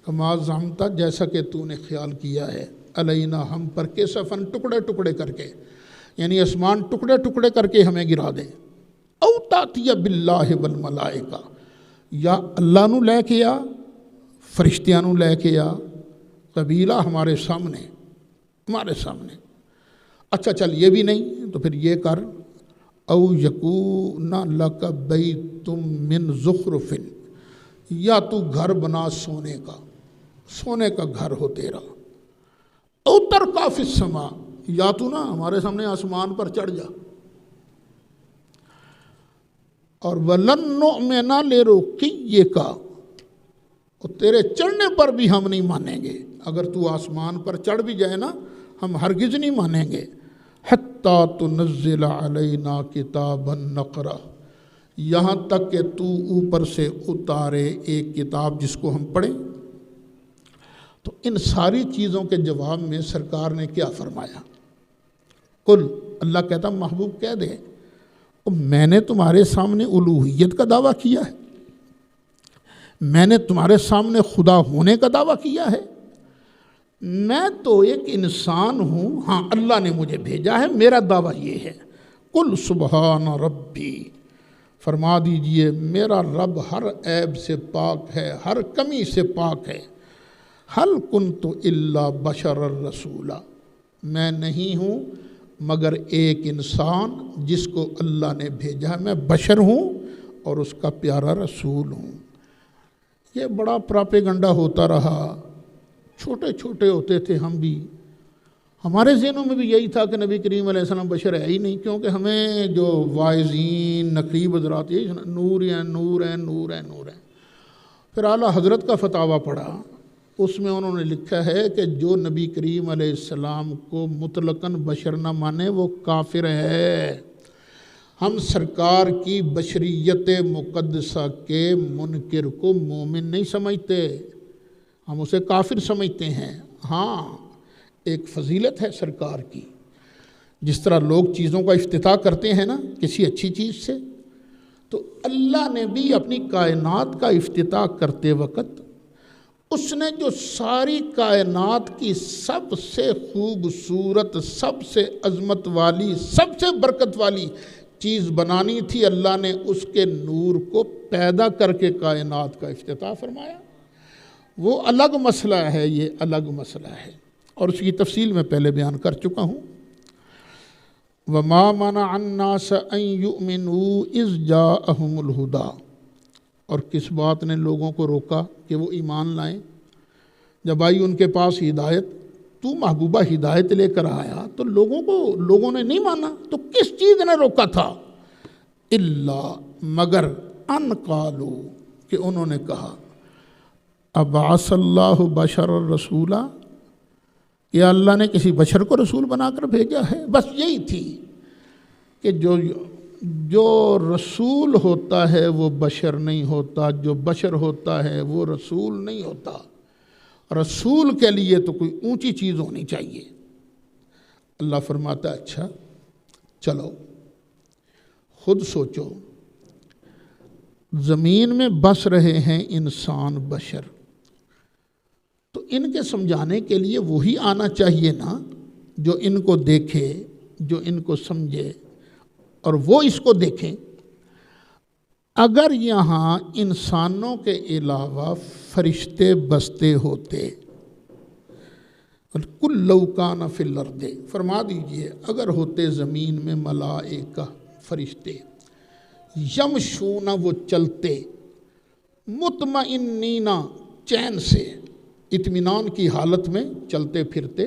A: کما زعمتا جیسا کہ تو نے خیال کیا ہے، علینا ہم پر کسفن ٹکڑے ٹکڑے کر کے، یعنی آسمان ٹکڑے ٹکڑے کر کے ہمیں گرا دے، او تاتی باللہ والملائکہ، یا اللہ نو لے کے آ، فرشتیاں نو لے کے آ، قبیلہ ہمارے سامنے، ہمارے سامنے۔ اچھا چل یہ بھی نہیں تو پھر یہ کر، او یکون لک بیت من زخرف، یا تو گھر بنا سونے کا، سونے کا گھر ہو تیرا، او ترقی فی السماء، یا تو نا ہمارے سامنے آسمان پر چڑھ جا، اور وَلَن نُؤْمِنَ لِرُقِيِّكَ، اور تیرے چڑھنے پر بھی ہم نہیں مانیں گے، اگر تو آسمان پر چڑھ بھی جائے نا ہم ہرگز نہیں مانیں گے، حَتَّى تُنَزِّلَ عَلَيْنَا كِتَابًا نَقْرَأُ، یہاں تک کہ تو اوپر سے اتارے ایک کتاب جس کو ہم پڑھیں۔ تو ان ساری چیزوں کے جواب میں سرکار نے کیا فرمایا؟ قل، اللہ کہتا محبوب کہہ دے، میں نے تمہارے سامنے الوہیت کا دعویٰ کیا ہے، میں نے تمہارے سامنے خدا ہونے کا دعویٰ کیا ہے، میں تو ایک انسان ہوں، ہاں اللہ نے مجھے بھیجا ہے، میرا دعویٰ یہ ہے۔ قل سبحان ربی، فرما دیجئے میرا رب ہر عیب سے پاک ہے، ہر کمی سے پاک ہے، حل کنت الا بشر الرسولہ، میں نہیں ہوں مگر ایک انسان جس کو اللہ نے بھیجا ہے، میں بشر ہوں اور اس کا پیارا رسول ہوں۔ یہ بڑا پراپیگنڈا ہوتا رہا، چھوٹے چھوٹے ہوتے تھے ہم بھی، ہمارے ذہنوں میں بھی یہی تھا کہ نبی کریم علیہ السلام بشر ہے ہی نہیں، کیونکہ ہمیں جو واعظین نقیب حضرات یہ نور ہیں نور ہیں نور ہیں نور ہیں۔ پھر اعلیٰ حضرت کا فتاویٰ پڑھا، اس میں انہوں نے لکھا ہے کہ جو نبی کریم علیہ السلام کو مطلقاً بشر نہ مانے وہ کافر ہے۔ ہم سرکار کی بشریت مقدسہ کے منکر کو مومن نہیں سمجھتے، ہم اسے کافر سمجھتے ہیں۔ ہاں ایک فضیلت ہے سرکار کی، جس طرح لوگ چیزوں کا افتتاح کرتے ہیں نا کسی اچھی چیز سے، تو اللہ نے بھی اپنی کائنات کا افتتاح کرتے وقت اس نے جو ساری کائنات کی سب سے خوبصورت، سب سے عظمت والی، سب سے برکت والی چیز بنانی تھی، اللہ نے اس کے نور کو پیدا کر کے کائنات کا افتتاح فرمایا۔ وہ الگ مسئلہ ہے، یہ الگ مسئلہ ہے، اور اس کی تفصیل میں پہلے بیان کر چکا ہوں۔ وَمَا مَنَعَ النَّاسَ أَن يُؤْمِنُوا إِذْ جَاءَهُمُ الْهُدَىٰ، اور کس بات نے لوگوں کو روکا کہ وہ ایمان لائیں؟ جب آئی ان کے پاس ہدایت، تو محبوبہ ہدایت لے کر آیا تو لوگوں نے نہیں مانا، تو کس چیز نے روکا تھا؟ اللہ، مگر ان قالوا، کہ انہوں نے کہا ابعث اللہ بشر الرسولہ، یا اللہ نے کسی بشر کو رسول بنا کر بھیجا ہے؟ بس یہی تھی کہ جو رسول ہوتا ہے وہ بشر نہیں ہوتا، جو بشر ہوتا ہے وہ رسول نہیں ہوتا۔ رسول کے لیے تو کوئی اونچی چیز ہونی چاہیے۔ اللہ فرماتا ہے اچھا چلو خود سوچو، زمین میں بس رہے ہیں انسان بشر، تو ان کے سمجھانے کے لیے وہی آنا چاہیے نا جو ان کو دیکھے، جو ان کو سمجھے اور وہ اس کو دیکھیں۔ اگر یہاں انسانوں کے علاوہ فرشتے بستے ہوتے، کل لو کان فی الارض، فرما دیجئے اگر ہوتے زمین میں ملائکہ فرشتے، یمشون وہ چلتے، مطمئنین چین سے، اطمینان کی حالت میں چلتے پھرتے،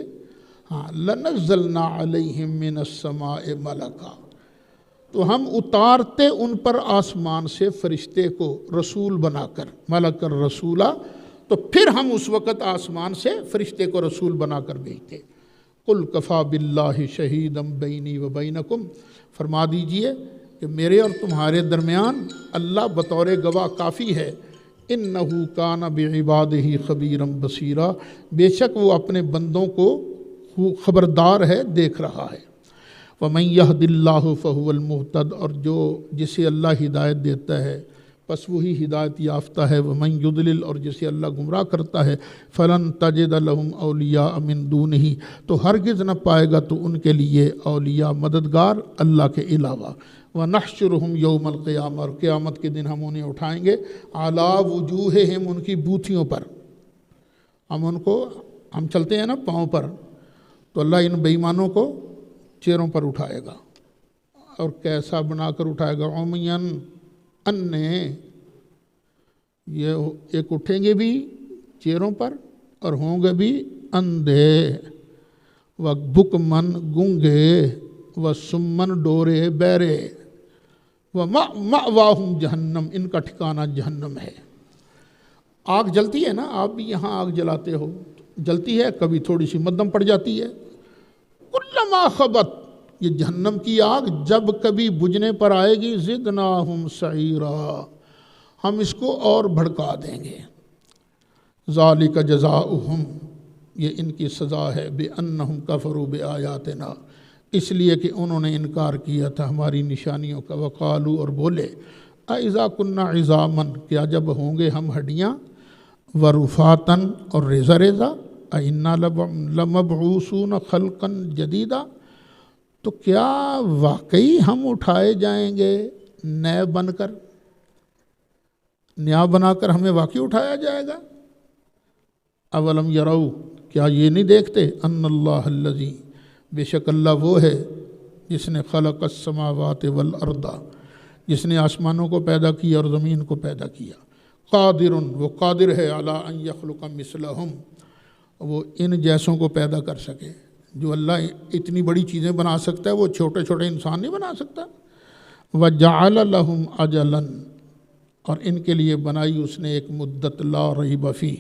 A: ہاں لنزلنا علیہم من السماء ملکا، تو ہم اتارتے ان پر آسمان سے فرشتے کو رسول بنا کر، ملک الرسولہ، تو پھر ہم اس وقت آسمان سے فرشتے کو رسول بنا کر بھیجتے۔ قل کفا باللہ شہیدا بینی و بینکم، فرما دیجئے کہ میرے اور تمہارے درمیان اللہ بطور گواہ کافی ہے۔ انہ کان بعبادہ خبیرا بصیرا، بے شک وہ اپنے بندوں کو خبردار ہے، دیکھ رہا ہے۔ وَمَن يَهْدِ اللَّهُ فَهُوَ الْمُهْتَدِ، اور جسے اللہ ہدایت دیتا ہے پس وہی ہدایت یافتہ ہے۔ ومن یضلل، اور جسے اللہ گمراہ کرتا ہے، فلن تجد لہم اولیاء من دونہ، تو ہرگز نہ پائے گا تو ان کے لیے اولیاء مددگار اللہ کے علاوہ۔ وَنَحْشُرُهُمْ يَوْمَ الْقِيَامَةِ، اور قیامت کے دن ہم انہیں اٹھائیں گے عَلَىٰ وُجُوهِهِمْ، ان کی بوتھیوں پر۔ ہم چلتے ہیں نا پاؤں پر، تو اللہ ان بے ایمانوں کو چہروں پر اٹھائے گا، اور کیسا بنا کر اٹھائے گا؟ عُمْيًا، انے، یہ ایک اٹھیں گے بھی چہروں پر اور ہوں گے بھی اندھے، وَبُکْمًا، گونگے، وَسُمًّا، ڈورے بہرے، وَمَأْوَاهُمْ جہنم، ان کا ٹھکانہ جہنم ہے۔ آگ جلتی ہے نا، آپ بھی یہاں آگ جلاتے ہو، جلتی ہے، کبھی تھوڑی سی مدھم پڑ جاتی ہے۔ کلما خبت، یہ جہنم کی آگ جب کبھی بجھنے پر آئے گی، زدناہم سعیرا، ہم اس کو اور بھڑکا دیں گے۔ ذالک جزاؤہم، یہ ان کی سزا ہے، بِأَنَّهُمْ كَفَرُوا بِآيَاتِنَا، اس لیے کہ انہوں نے انکار کیا تھا ہماری نشانیوں کا۔ وقالو، اور بولے، اَإِذَا كُنَّا عِظَامًا، کیا جب ہوں گے ہم ہڈیاں، ورفاتًا، اور ریزہ ریزہ، أَإِنَّا لَمَبْعُوثُونَ خَلْقًا جَدِيدًا، تو کیا واقعی ہم اٹھائے جائیں گے نئے بن کر، نیا بنا کر ہمیں واقعی اٹھایا جائے گا؟ اولم یرو، کیا یہ نہیں دیکھتے، ان اللہ الذی، بے شک اللہ وہ ہے جس نے خلق السماوات والارض، جس نے آسمانوں کو پیدا کیا اور زمین کو پیدا کیا، قادر، وہ قادر ہے، علی ان یخلق مثلہم، وہ ان جیسوں کو پیدا کر سکے۔ جو اللہ اتنی بڑی چیزیں بنا سکتا ہے، وہ چھوٹے چھوٹے انسان نہیں بنا سکتا۔ وجعل لہم اجلا، اور ان کے لیے بنائی اس نے ایک مدت، لا ریب فیہ،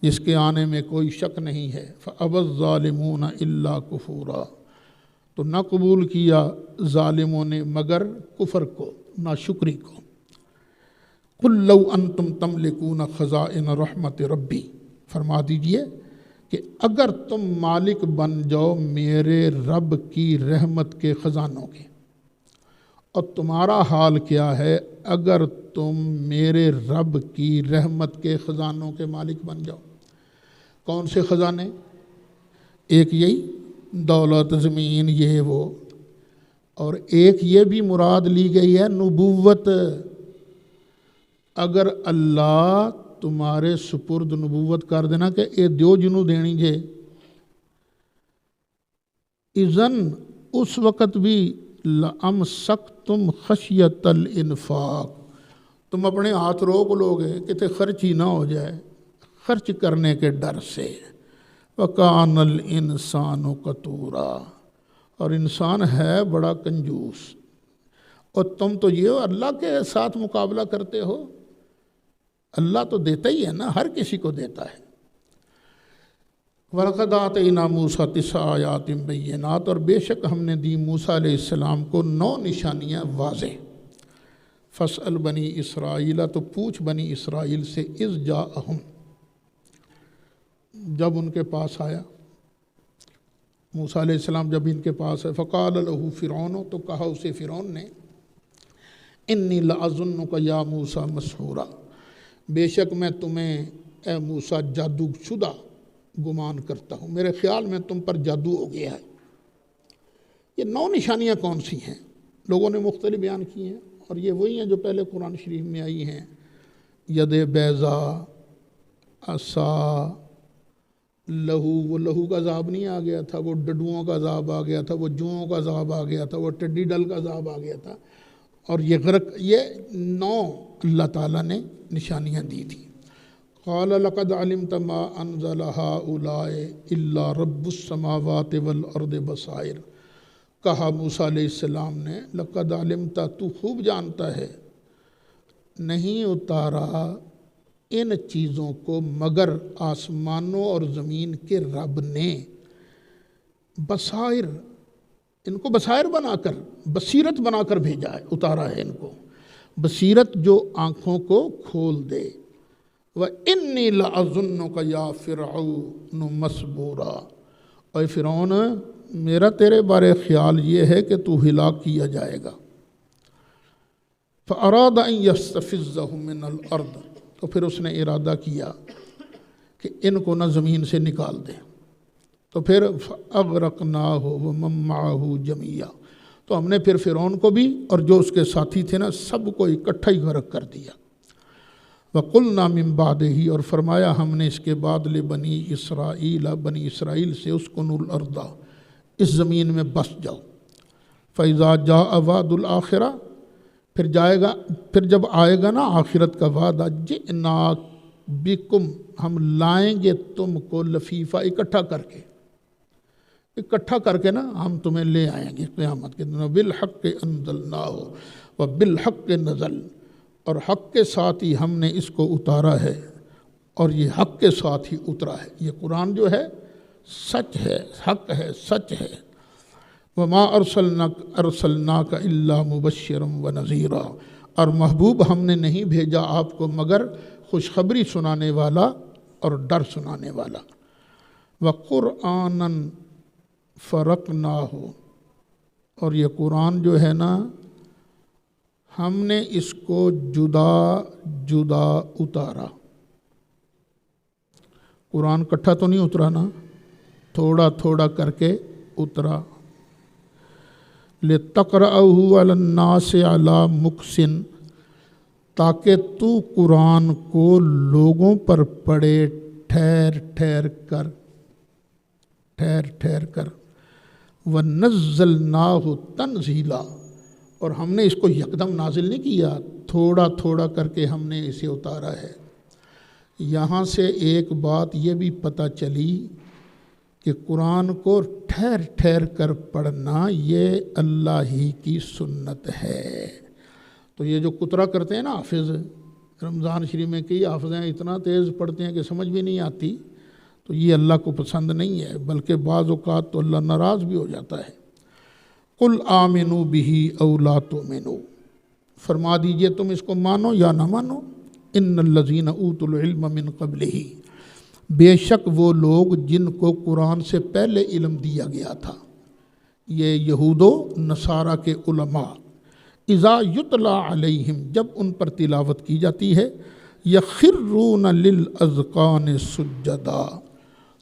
A: جس کے آنے میں کوئی شک نہیں ہے۔ فَأَبَى الظَّالِمُونَ إِلَّا كُفُورًا، تو نہ قبول کیا ظالموں نے مگر کفر کو، ناشکری کو۔ قُلْ لَوْ أَنْتُمْ تَمْلِكُونَ خَزَائِنَ رَحْمَتِ رَبِّي، فرما دیجئے کہ اگر تم مالک بن جاؤ میرے رب کی رحمت کے خزانوں کے، اور تمہارا حال کیا ہے اگر تم میرے رب کی رحمت کے خزانوں کے مالک بن جاؤ؟ کون سے خزانے؟ ایک یہی دولت، زمین، یہ وہ، اور ایک یہ بھی مراد لی گئی ہے نبوت۔ اگر اللہ تمہارے سپرد نبوت کر دینا کہ اے دیو جنوں دینی جے، اذن اس وقت بھی لَأَمْسَكْتُمْ خَشْيَةَ الْإِنفاق، تم اپنے ہاتھ روک لوگے کہ تے خرچ ہی نہ ہو جائے، خرچ کرنے کے ڈر سے۔ وَكَانَ الْإِنسَانُ قَتُورًا، اور انسان ہے بڑا کنجوس۔ اور تم تو یہ اللہ کے ساتھ مقابلہ کرتے ہو، اللہ تو دیتا ہی ہے نا، ہر کسی کو دیتا ہے۔ وَلَقَدْ آتَيْنَا مُوسَىٰ 9 آیَاتٍ بَيِّنَاتٍ، اور بے شک ہم نے دی موسیٰ علیہ السلام کو 9 نشانیاں واضح۔ فَاسْأَلْ بَنِي إِسْرَائِیلَ، تو پوچھ بنی اسرائیل سے، اِذْ جَاءَہُم، جب ان کے پاس آیا موسیٰ علیہ السلام، جب ان کے پاس ہے، فَقَالَ لَهُ فِرْعَوْنُ، تو کہا اسے فرعون نے، إِنِّي لَأَظُنُّكَ يَا مُوسَىٰ مَسْحُورًا، بے شک میں تمہیں اے موسیٰ جادو شدہ گمان کرتا ہوں، میرے خیال میں تم پر جادو ہو گیا ہے۔ یہ 9 نشانیاں کون سی ہیں؟ لوگوں نے مختلف بیان کی ہیں، اور یہ وہی ہیں جو پہلے قرآن شریف میں آئی ہیں۔ ید بیضا، عصا، لہو، وہ لہو کا عذاب نہیں آ گیا تھا، وہ ڈڈوؤں کا عذاب آ گیا تھا، وہ جوؤں کا عذاب آ گیا تھا، وہ ٹڈی ڈل کا عذاب آ گیا تھا، اور یہ غرق، یہ 9 اللہ تعالیٰ نے نشانیاں دی تھیں۔ قال لقد علمت ما انزل هؤلاء الا رب السماوات والارض بصائر، کہا موسیٰ علیہ السلام نے، لقد علمت، تو خوب جانتا ہے، نہیں اتارا ان چیزوں کو مگر آسمانوں اور زمین کے رب نے، بصائر، ان کو بصائر بنا کر، بصیرت بنا کر بھیجا ہے، اتارا ہے ان کو، بصیرت جو آنکھوں کو کھول دے۔ وَإِنِّي لَأَظُنُّكَ يَا فِرْعَوْنُ مَثْبُورًا، اے فرعون، میرا تیرے بارے خیال یہ ہے کہ تو ہلاک کیا جائے گا۔ فَأَرَادَ أَن يَسْتَفِزَّهُم مِّنَ الْأَرْضِ، تو پھر اس نے ارادہ کیا کہ ان کو نہ زمین سے نکال دے، تو پھر فَأَغْرَقْنَاهُ وَمَن مَّعَهُ جَمِيعًا، تو ہم نے پھر فرعون کو بھی اور جو اس کے ساتھی تھے نا سب کو اکٹھا ہی غرق کر دیا۔ وَقُلْنَا مِن بَعْدِهِ، اور فرمایا ہم نے اس کے بعد لبنی اسرائیل، بنی اسرائیل سے اسکنوا الارض، اس زمین میں بس جاؤ۔ فَإِذَا جَاءَ وَعْدُ الْآخِرَةِ، پھر جب آئے گا نا آخرت کا وعدہ، جئنا بکم، ہم لائیں گے تم کو لفیفہ، اکٹھا کر کے نا ہم تمہیں لے آئیں گے قیامت کے دن۔ بالحق انزلناہ وبالحق نزل، اور حق کے ساتھ ہی ہم نے اس کو اتارا ہے اور یہ حق کے ساتھ ہی اترا ہے۔ یہ قرآن جو ہے سچ ہے، حق ہے، سچ ہے۔ وما ارسلناک الا مبشرا ونذیرا، اور محبوب ہم نے نہیں بھیجا آپ کو مگر خوشخبری سنانے والا اور ڈر سنانے والا۔ وقرآنا فرقناہ، اور یہ قرآن جو ہے نا ہم نے اس کو جدا جدا اتارا۔ قرآن کٹھا تو نہیں اترا نا، تھوڑا تھوڑا کر کے اترا۔ لِتَقْرَأَهُ عَلَى النَّاسِ عَلَى مُكْثٍ، تاکہ تو قرآن کو لوگوں پر پڑھے ٹھہر ٹھہر کر۔ وَنَزَّلْنَاهُ تَنزِيلًا، اور ہم نے اس کو یکدم نازل نہیں کیا، تھوڑا تھوڑا کر کے ہم نے اسے اتارا ہے۔ یہاں سے ایک بات یہ بھی پتہ چلی کہ قرآن کو ٹھہر ٹھہر کر پڑھنا یہ اللہ ہی کی سنت ہے۔ تو یہ جو کترا کرتے ہیں نا حافظ، رمضان شریف میں کئی حافظیں اتنا تیز پڑھتے ہیں کہ سمجھ بھی نہیں آتی، تو یہ اللہ کو پسند نہیں ہے، بلکہ بعض اوقات تو اللہ ناراض بھی ہو جاتا ہے۔ قُلْ آمِنُوا بِهِ أَوْ لَا تُؤْمِنُوا، فرما دیجئے تم اس کو مانو یا نہ مانو۔ إِنَّ الَّذِينَ أُوتُوا الْعِلْمَ مِنْ قَبْلِهِ، بے شک وہ لوگ جن کو قرآن سے پہلے علم دیا گیا تھا، یہ یہود و نصارہ کے علماء، اذا یتلی علیہم، جب ان پر تلاوت کی جاتی ہے، یخرون للاذقان سجدا،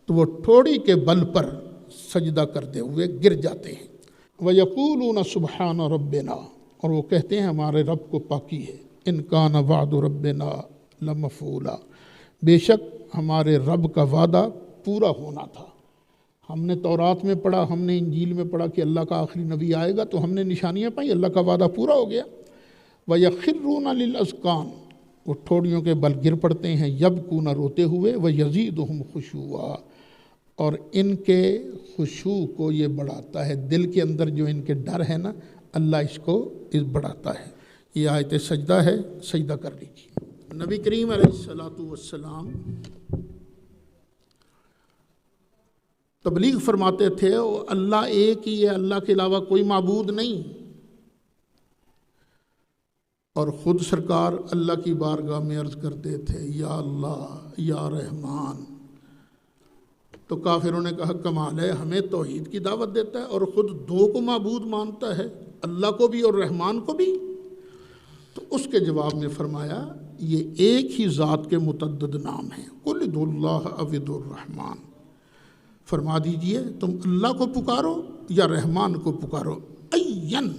A: تو وہ ٹھوڑی کے بل پر سجدہ کرتے ہوئے گر جاتے ہیں۔ وَيَقُولُونَ سُبْحَانَ رَبِّنَا، اور وہ کہتے ہیں ہمارے رب کو پاکی ہے، إِن كَانَ وَعْدُ رَبِّنَا لَمَفْعُولًا، بے شک ہمارے رب کا وعدہ پورا ہونا تھا۔ ہم نے تورات میں پڑھا، ہم نے انجیل میں پڑھا کہ اللہ کا آخری نبی آئے گا، تو ہم نے نشانیاں پائیں، اللہ کا وعدہ پورا ہو گیا۔ وَيَخِرُّونَ لِلْأَذْقَانِ، وہ ٹھوڑیوں کے بل گر پڑتے ہیں، یبکون، روتے ہوئے، وَيَزِيدُهُمْ خُشُوعًا، اور ان کے خشوع کو یہ بڑھاتا ہے، دل کے اندر جو ان کے ڈر ہے نا، اللہ اس کو بڑھاتا ہے۔ یہ آیت سجدہ ہے، سجدہ کر لیجیے۔ نبی کریم علیہ الصلوۃ والسلام تبلیغ فرماتے تھے اللہ ایک ہی ہے، اللہ کے علاوہ کوئی معبود نہیں، اور خود سرکار اللہ کی بارگاہ میں عرض کرتے تھے یا اللہ یا رحمان۔ تو کافروں نے کہا کمال ہے، ہمیں توحید کی دعوت دیتا ہے اور خود دو کو معبود مانتا ہے، اللہ کو بھی اور رحمان کو بھی۔ تو اس کے جواب میں فرمایا یہ ایک ہی ذات کے متعدد نام ہیں، قل ادعوا اللہ او ادعوا الرحمن، فرما دیجئے تم اللہ کو پکارو یا رحمان کو پکارو، این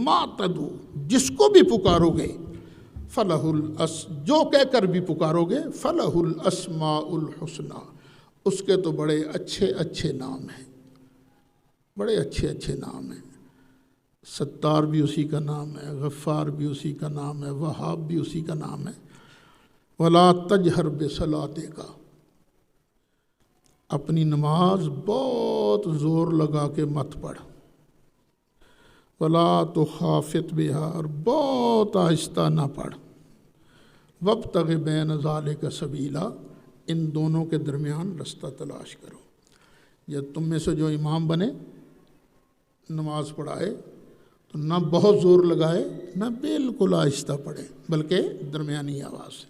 A: ما تدعو، جس کو بھی پکارو گے، جو کہہ کر بھی پکارو گے، فلہ الاسماء الحسنی، اس کے تو بڑے اچھے اچھے نام ہیں، بڑے اچھے اچھے نام ہیں۔ ستار بھی اسی کا نام ہے، غفار بھی اسی کا نام ہے، وہاب بھی اسی کا نام ہے۔ ولا تجہر بصلاتک، اپنی نماز بہت زور لگا کے مت پڑھ، ولا تخافت بہا، اور بہت آہستہ نہ پڑھ، وابتغ بین ذالک سبیلا، ان دونوں کے درمیان رستہ تلاش کرو۔ جب تم میں سے جو امام بنے، نماز پڑھائے، تو نہ بہت زور لگائے نہ بالکل آہستہ پڑھے، بلکہ درمیانی آواز سے۔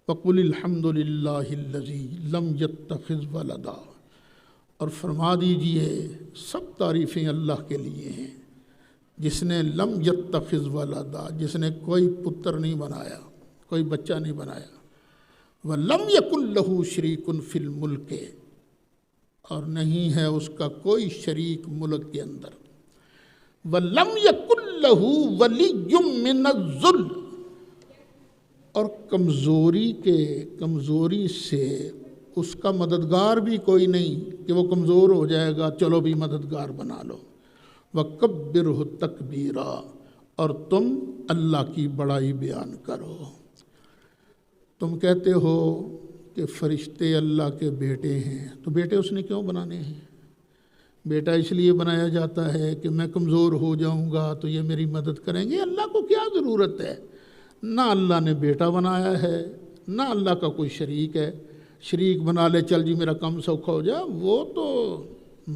A: وَقُلِ الْحَمْدُ لِلَّهِ الَّذِي لَمْ يَتَّخِذْ وَلَدًا، اور فرما دیجئے سب تعریفیں اللہ کے لیے ہیں جس نے لم یتخذ ولدا، جس نے کوئی پتر نہیں بنایا، کوئی بچہ نہیں بنایا، وَلَمْ يَكُنْ لَهُ شَرِيكٌ فِي الْمُلْكِ، اور نہیں ہے اس کا کوئی شریک ملک کے اندر، وَلَمْ يَكُنْ لَهُ وَلِيٌّ مِّنَ الذُّلِّ، اور کمزوری سے اس کا مددگار بھی کوئی نہیں کہ وہ کمزور ہو جائے گا چلو بھی مددگار بنا لو، وَكَبِّرْهُ تَكْبِيرًا، اور تم اللہ کی بڑائی بیان کرو۔ تم کہتے ہو کہ فرشتے اللہ کے بیٹے ہیں، تو بیٹے اس نے کیوں بنانے ہیں؟ بیٹا اس لیے بنایا جاتا ہے کہ میں کمزور ہو جاؤں گا تو یہ میری مدد کریں گے۔ اللہ کو کیا ضرورت ہے؟ نہ اللہ نے بیٹا بنایا ہے، نہ اللہ کا کوئی شریک ہے۔ شریک بنا لے چل جی میرا کم سوکھا ہو جا، وہ تو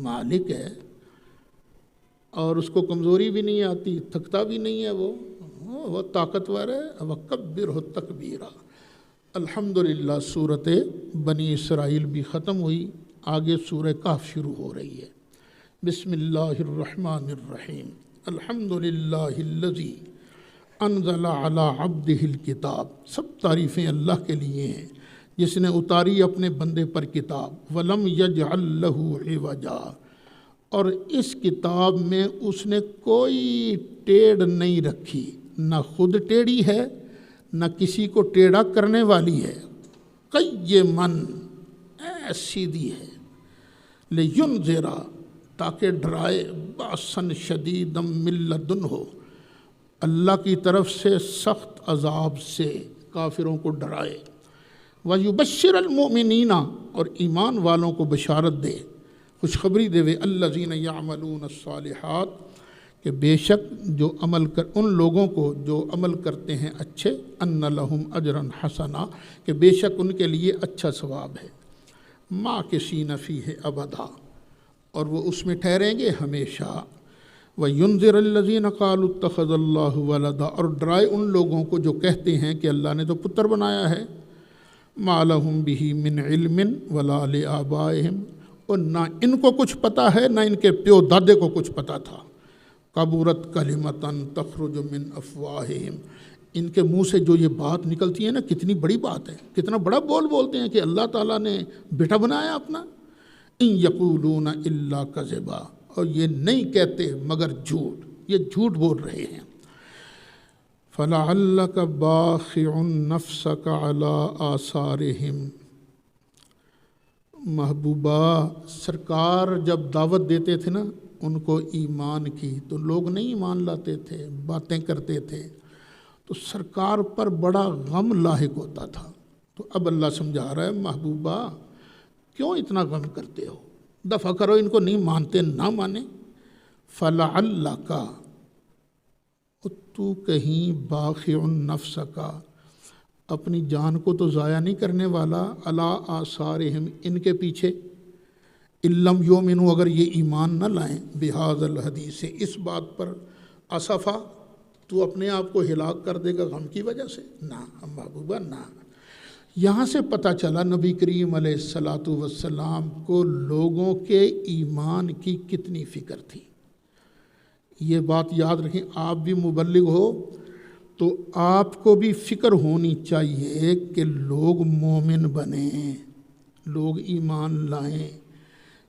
A: مالک ہے اور اس کو کمزوری بھی نہیں آتی، تھکتا بھی نہیں ہے، وہ طاقتور ہے۔ وَكَبِّرْهُ تَكْبِيرًا۔ الحمدللہ سورۃ بنی اسرائیل بھی ختم ہوئی، آگے سورہ کہف شروع ہو رہی ہے۔ بسم اللہ الرحمن الرحیم۔ الحمدللہ الذی انزل علی عبدہ الکتاب، سب تعریفیں اللہ کے لیے ہیں جس نے اتاری اپنے بندے پر کتاب، ولم یجعل لہ عوجا، اور اس کتاب میں اس نے کوئی ٹیڑھ نہیں رکھی، نہ خود ٹیڑھی ہے نہ کسی کو ٹیڑھا کرنے والی ہے، قیماً سیدھی ہے، لینذر، تاکہ ڈرائے، باسن شدیدم من لدنہ، اللہ کی طرف سے سخت عذاب سے کافروں کو ڈرائے، ویبشر المؤمنین، اور ایمان والوں کو بشارت دے، خوشخبری دے، الذین یعملون الصالحات، کہ بے شک جو ان لوگوں کو جو عمل کرتے ہیں اچھے، ان لہم اجرا حسنا، کہ بے شک ان کے لیے اچھا ثواب ہے، ماکثین فیہ ابدا، اور وہ اس میں ٹھہریں گے ہمیشہ، وینذر الذین قالوا اتخذ اللہ ولدا، اور ڈرائے ان لوگوں کو جو کہتے ہیں کہ اللہ نے تو پتر بنایا ہے، ما لہم بہ من علم ولا لآبائہم، اور نہ ان کو کچھ پتہ ہے نہ ان کے پیو دادے کو کچھ پتہ تھا، کبرت کلمۃ تخرج من افواہہم، ان کے منہ سے جو یہ بات نکلتی ہے نا، کتنی بڑی بات ہے، کتنا بڑا بولتے ہیں کہ اللہ تعالیٰ نے بیٹا بنایا اپنا، ان یقولون الا کذبا، اور یہ نہیں کہتے مگر جھوٹ، یہ جھوٹ بول رہے ہیں۔ فلعلک باخع نفسک علی آثارہم، محبوبہ سرکار جب دعوت دیتے تھے نا ان کو ایمان کی، تو لوگ نہیں ایمان لاتے تھے، باتیں کرتے تھے، تو سرکار پر بڑا غم لاحق ہوتا تھا۔ تو اب اللہ سمجھا رہا ہے، محبوبہ کیوں اتنا غم کرتے ہو، دفع کرو ان کو، نہیں مانتے نہ مانے۔ فلعلک، تو کہیں باخع نفس کا، اپنی جان کو تو ضائع نہیں کرنے والا، علی آثارہم، ان کے پیچھے، علم یومنو، اگر یہ ایمان نہ لائیں، بہذا الحدیث، اس بات پر، اسفا، تو اپنے آپ کو ہلاک کر دے گا غم کی وجہ سے، نہ محبوبہ نہ۔ یہاں سے پتہ چلا نبی کریم علیہ الصلاۃ والسلام کو لوگوں کے ایمان کی کتنی فکر تھی۔ یہ بات یاد رکھیں، آپ بھی مبلغ ہو تو آپ کو بھی فکر ہونی چاہیے کہ لوگ مومن بنیں، لوگ ایمان لائیں۔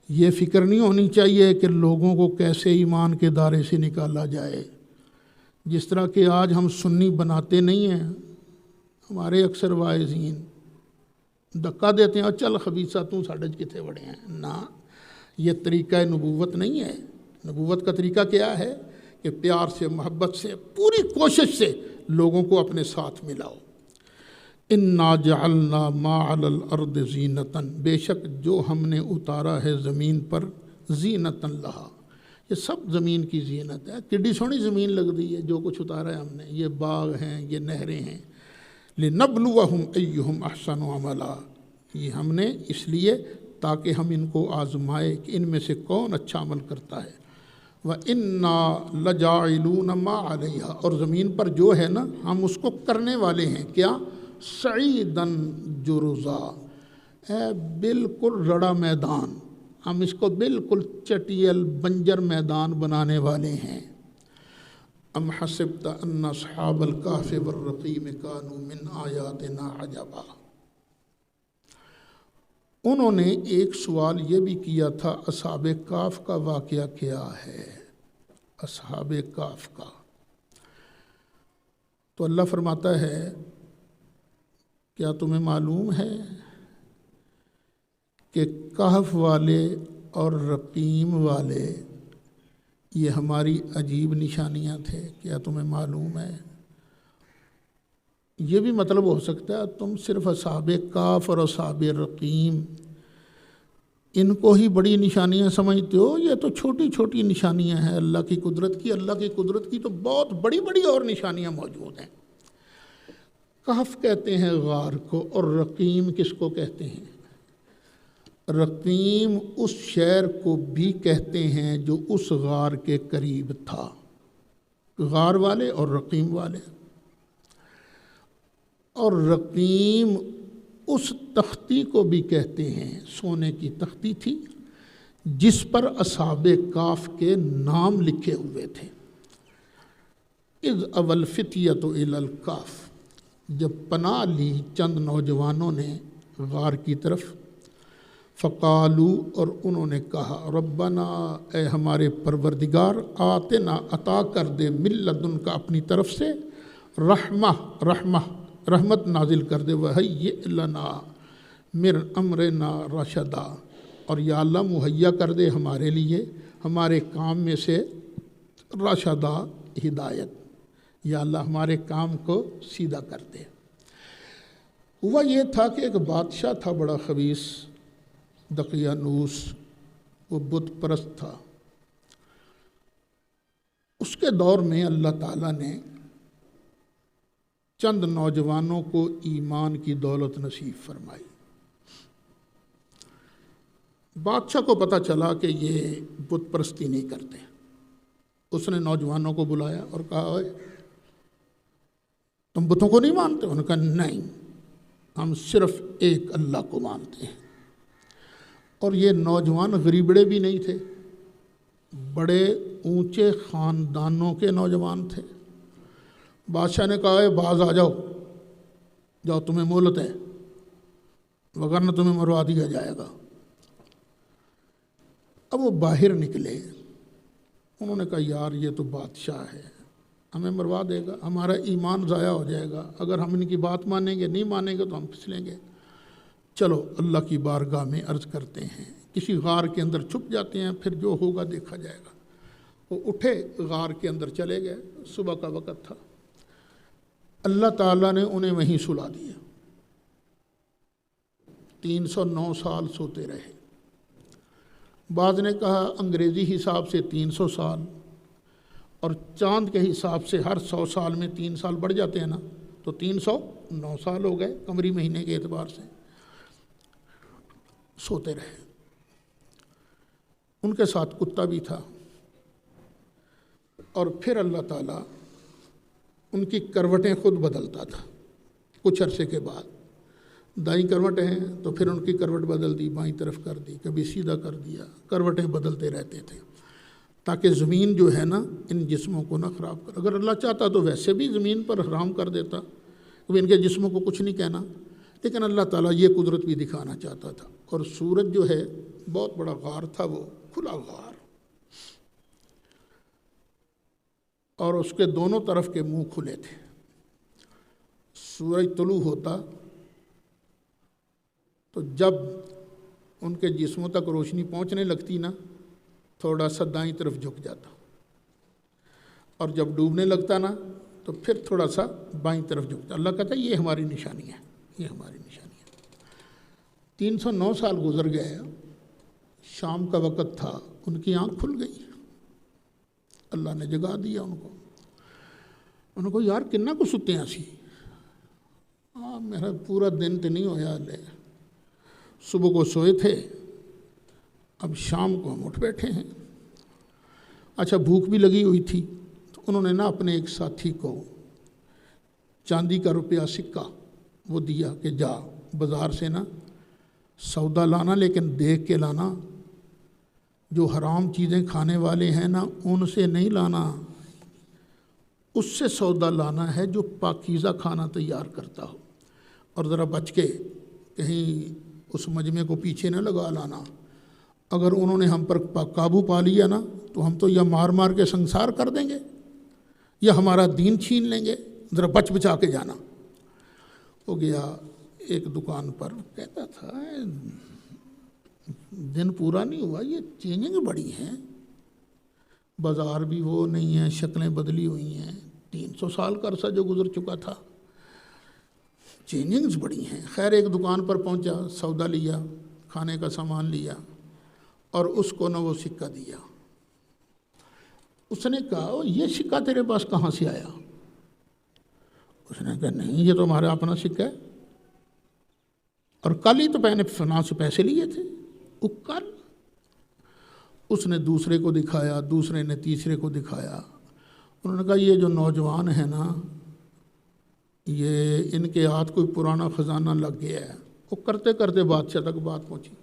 A: یہ فکر نہیں ہونی چاہیے کہ لوگوں کو کیسے ایمان کے دائرے سے نکالا جائے، جس طرح کہ آج ہم سنی بناتے نہیں ہیں، ہمارے اکثر واعظین دھکا دیتے ہیں، اور چل خبیثہ تو ساڈے کتنے بڑے ہیں، نہ، یہ طریقہ نبوت نہیں ہے۔ نبوت کا طریقہ کیا ہے کہ پیار سے، محبت سے، پوری کوشش سے لوگوں کو اپنے ساتھ ملاؤ۔ انا جعلنا ما علی الارض زینۃ، بے شک جو ہم نے اتارا ہے زمین پر، زینۃ لہا، یہ سب زمین کی زینت ہے، کڈی سونی زمین لگ دی ہے جو کچھ اتارا ہے ہم نے، یہ باغ ہیں، یہ نہریں ہیں، لنبلوہم ایہم احسن عملا، یہ ہم نے اس لیے تاکہ ہم ان کو آزمائے کہ ان میں سے کون اچھا عمل کرتا ہے۔ وَإِنَّا لَجَاعِلُونَ مَا عَلَيْهَا، اور زمین پر جو ہے نا ہم اس کو کرنے والے ہیں، کیا؟ سعیدن جرزا، بالکل رڑا میدان، ہم اس کو بالکل چٹیل بنجر میدان بنانے والے ہیں۔ ام حسبت ان اصحاب الکہف والرقیم کانوا من آیاتنا عجبا۔ انہوں نے ایک سوال یہ بھی کیا تھا، اصحاب کہف کا واقعہ کیا ہے؟ اصحاب کہف کا تو اللہ فرماتا ہے کیا تمہیں معلوم ہے کہ کہف والے اور رقیم والے یہ ہماری عجیب نشانیاں تھے؟ کیا تمہیں معلوم ہے؟ یہ بھی مطلب ہو سکتا ہے تم صرف اصحاب کہف اور اصحاب رقیم ان کو ہی بڑی نشانیاں سمجھتے ہو، یہ تو چھوٹی چھوٹی نشانیاں ہیں اللہ کی قدرت کی۔ اللہ کی قدرت کی تو بہت بڑی بڑی اور نشانیاں موجود ہیں۔ کہف کہتے ہیں غار کو، اور رقیم کس کو کہتے ہیں؟ رقیم اس شہر کو بھی کہتے ہیں جو اس غار کے قریب تھا۔ غار والے اور رقیم والے، اور رقیم اس تختی کو بھی کہتے ہیں، سونے کی تختی تھی جس پر اصحاب کہف کے نام لکھے ہوئے تھے۔ اذ اول فتیۃ الی الکہف، جب پناہ لی چند نوجوانوں نے غار کی طرف، فقالو، اور انہوں نے کہا، ربنا، اے ہمارے پروردگار، آتنا، عطا کر دے، من لدنک، اپنی طرف سے، رحمت نازل کر دے، وہیئ لنا من امرنا رشدا، اور یا اللہ مہیا کر دے ہمارے لیے ہمارے کام میں سے رشدا، ہدایت، یا اللہ ہمارے کام کو سیدھا کر دے۔ ہوا یہ تھا کہ ایک بادشاہ تھا بڑا خبیث، دقیانوس، وہ بت پرست تھا۔ اس کے دور میں اللہ تعالیٰ نے چند نوجوانوں کو ایمان کی دولت نصیب فرمائی۔ بادشاہ کو پتہ چلا کہ یہ بت پرستی نہیں کرتے۔ اس نے نوجوانوں کو بلایا اور کہا، اوئے تم بتوں کو نہیں مانتے؟ انہوں نے کہا نہیں، ہم صرف ایک اللہ کو مانتے ہیں۔ اور یہ نوجوان غریبڑے بھی نہیں تھے، بڑے اونچے خاندانوں کے نوجوان تھے۔ بادشاہ نے کہا، باز آ جاؤ، جاؤ تمہیں مہلت ہے، وگرنہ تمہیں مروا دیا جائے گا۔ اب وہ باہر نکلے، انہوں نے کہا یار یہ تو بادشاہ ہے، ہمیں مروا دے گا، ہمارا ایمان ضائع ہو جائے گا، اگر ہم ان کی بات مانیں گے، نہیں مانیں گے تو ہم پھسلیں گے۔ چلو اللہ کی بارگاہ میں عرض کرتے ہیں، کسی غار کے اندر چھپ جاتے ہیں، پھر جو ہوگا دیکھا جائے گا۔ وہ اٹھے، غار کے اندر چلے گئے، صبح کا وقت تھا۔ اللہ تعالیٰ نے انہیں وہیں سلا دیا۔ 309 سال سوتے رہے۔ بعض نے کہا انگریزی حساب سے 300 سال، اور چاند کے حساب سے ہر 100 سال میں 3 سال بڑھ جاتے ہیں نا، تو 309 سال ہو گئے قمری مہینے کے اعتبار سے۔ سوتے رہے۔ ان کے ساتھ کتا بھی تھا، اور پھر اللہ تعالیٰ ان کی کروٹیں خود بدلتا تھا۔ کچھ عرصے کے بعد دائیں کروٹ ہیں تو پھر ان کی کروٹ بدل دی، بائیں طرف کر دی، کبھی سیدھا کر دیا، کروٹیں بدلتے رہتے تھے تاکہ زمین جو ہے نا ان جسموں کو نہ خراب کر۔ اگر اللہ چاہتا تو ویسے بھی زمین پر حرام کر دیتا، وہ ان کے جسموں کو کچھ نہیں کہنا، لیکن اللہ تعالیٰ یہ قدرت بھی دکھانا چاہتا تھا۔ اور سورج جو ہے بہت بڑا غار تھا، وہ کھلا غار، اور اس کے دونوں طرف کے منہ کھلے تھے۔ سورج طلوع ہوتا تو جب ان کے جسموں تک روشنی پہنچنے لگتی نا، تھوڑا سا دائیں طرف جھک جاتا، اور جب ڈوبنے لگتا نا تو پھر تھوڑا سا بائیں طرف جھکتا۔ اللہ کہتا ہے یہ ہماری نشانی ہے، یہ ہماری نشانی ہے۔ 309 سال گزر گئے، شام کا وقت تھا، ان کی آنکھ کھل گئی، اللہ نے جگا دیا ان کو۔ انہوں کو یار کنا کو ستے ہیں اسی، میرا پورا دن تو نہیں ہویا لے، صبح کو سوئے تھے، اب شام کو ہم اٹھ بیٹھے ہیں۔ اچھا بھوک بھی لگی ہوئی تھی، تو انہوں نے نا اپنے ایک ساتھی کو چاندی کا روپیہ سکہ وہ دیا کہ جا بازار سے نا سودا لانا، لیکن دیکھ کے لانا، جو حرام چیزیں کھانے والے ہیں نا ان سے نہیں لانا، اس سے سودا لانا ہے جو پاکیزہ کھانا تیار کرتا ہو، اور ذرا بچ کے کہیں اس مجمع کو پیچھے نہ لگا لانا۔ اگر انہوں نے ہم پر قابو پا لیا نا تو ہم تو یا مار مار کے سنسار کر دیں گے یا ہمارا دین چھین لیں گے، ذرا بچ بچا کے جانا۔ ہو گیا ایک دکان پر، کہتا تھا دن پورا نہیں ہوا، یہ چینجنگ بڑی ہیں، بازار بھی وہ نہیں ہے، شکلیں بدلی ہوئی ہیں، 300 سال کا عرصہ جو گزر چکا تھا، چینجنگز بڑی ہیں۔ خیر ایک دکان پر پہنچا، سودا لیا، کھانے کا سامان لیا، اور اس کو نہ وہ سکہ دیا۔ اس نے کہا یہ سکہ تیرے پاس کہاں سے آیا؟ اس نے کہا نہیں، یہ تو ہمارا اپنا سکہ ہے، اور کل ہی تو میں نے فلاں سے پیسے لیے تھے۔ وہ کل اس نے دوسرے کو دکھایا، دوسرے نے تیسرے کو دکھایا۔ انہوں نے کہا یہ جو نوجوان ہیں نا، یہ ان کے ہاتھ کوئی پرانا خزانہ لگ گیا ہے۔ وہ کرتے کرتے بادشاہ تک بات پہنچی۔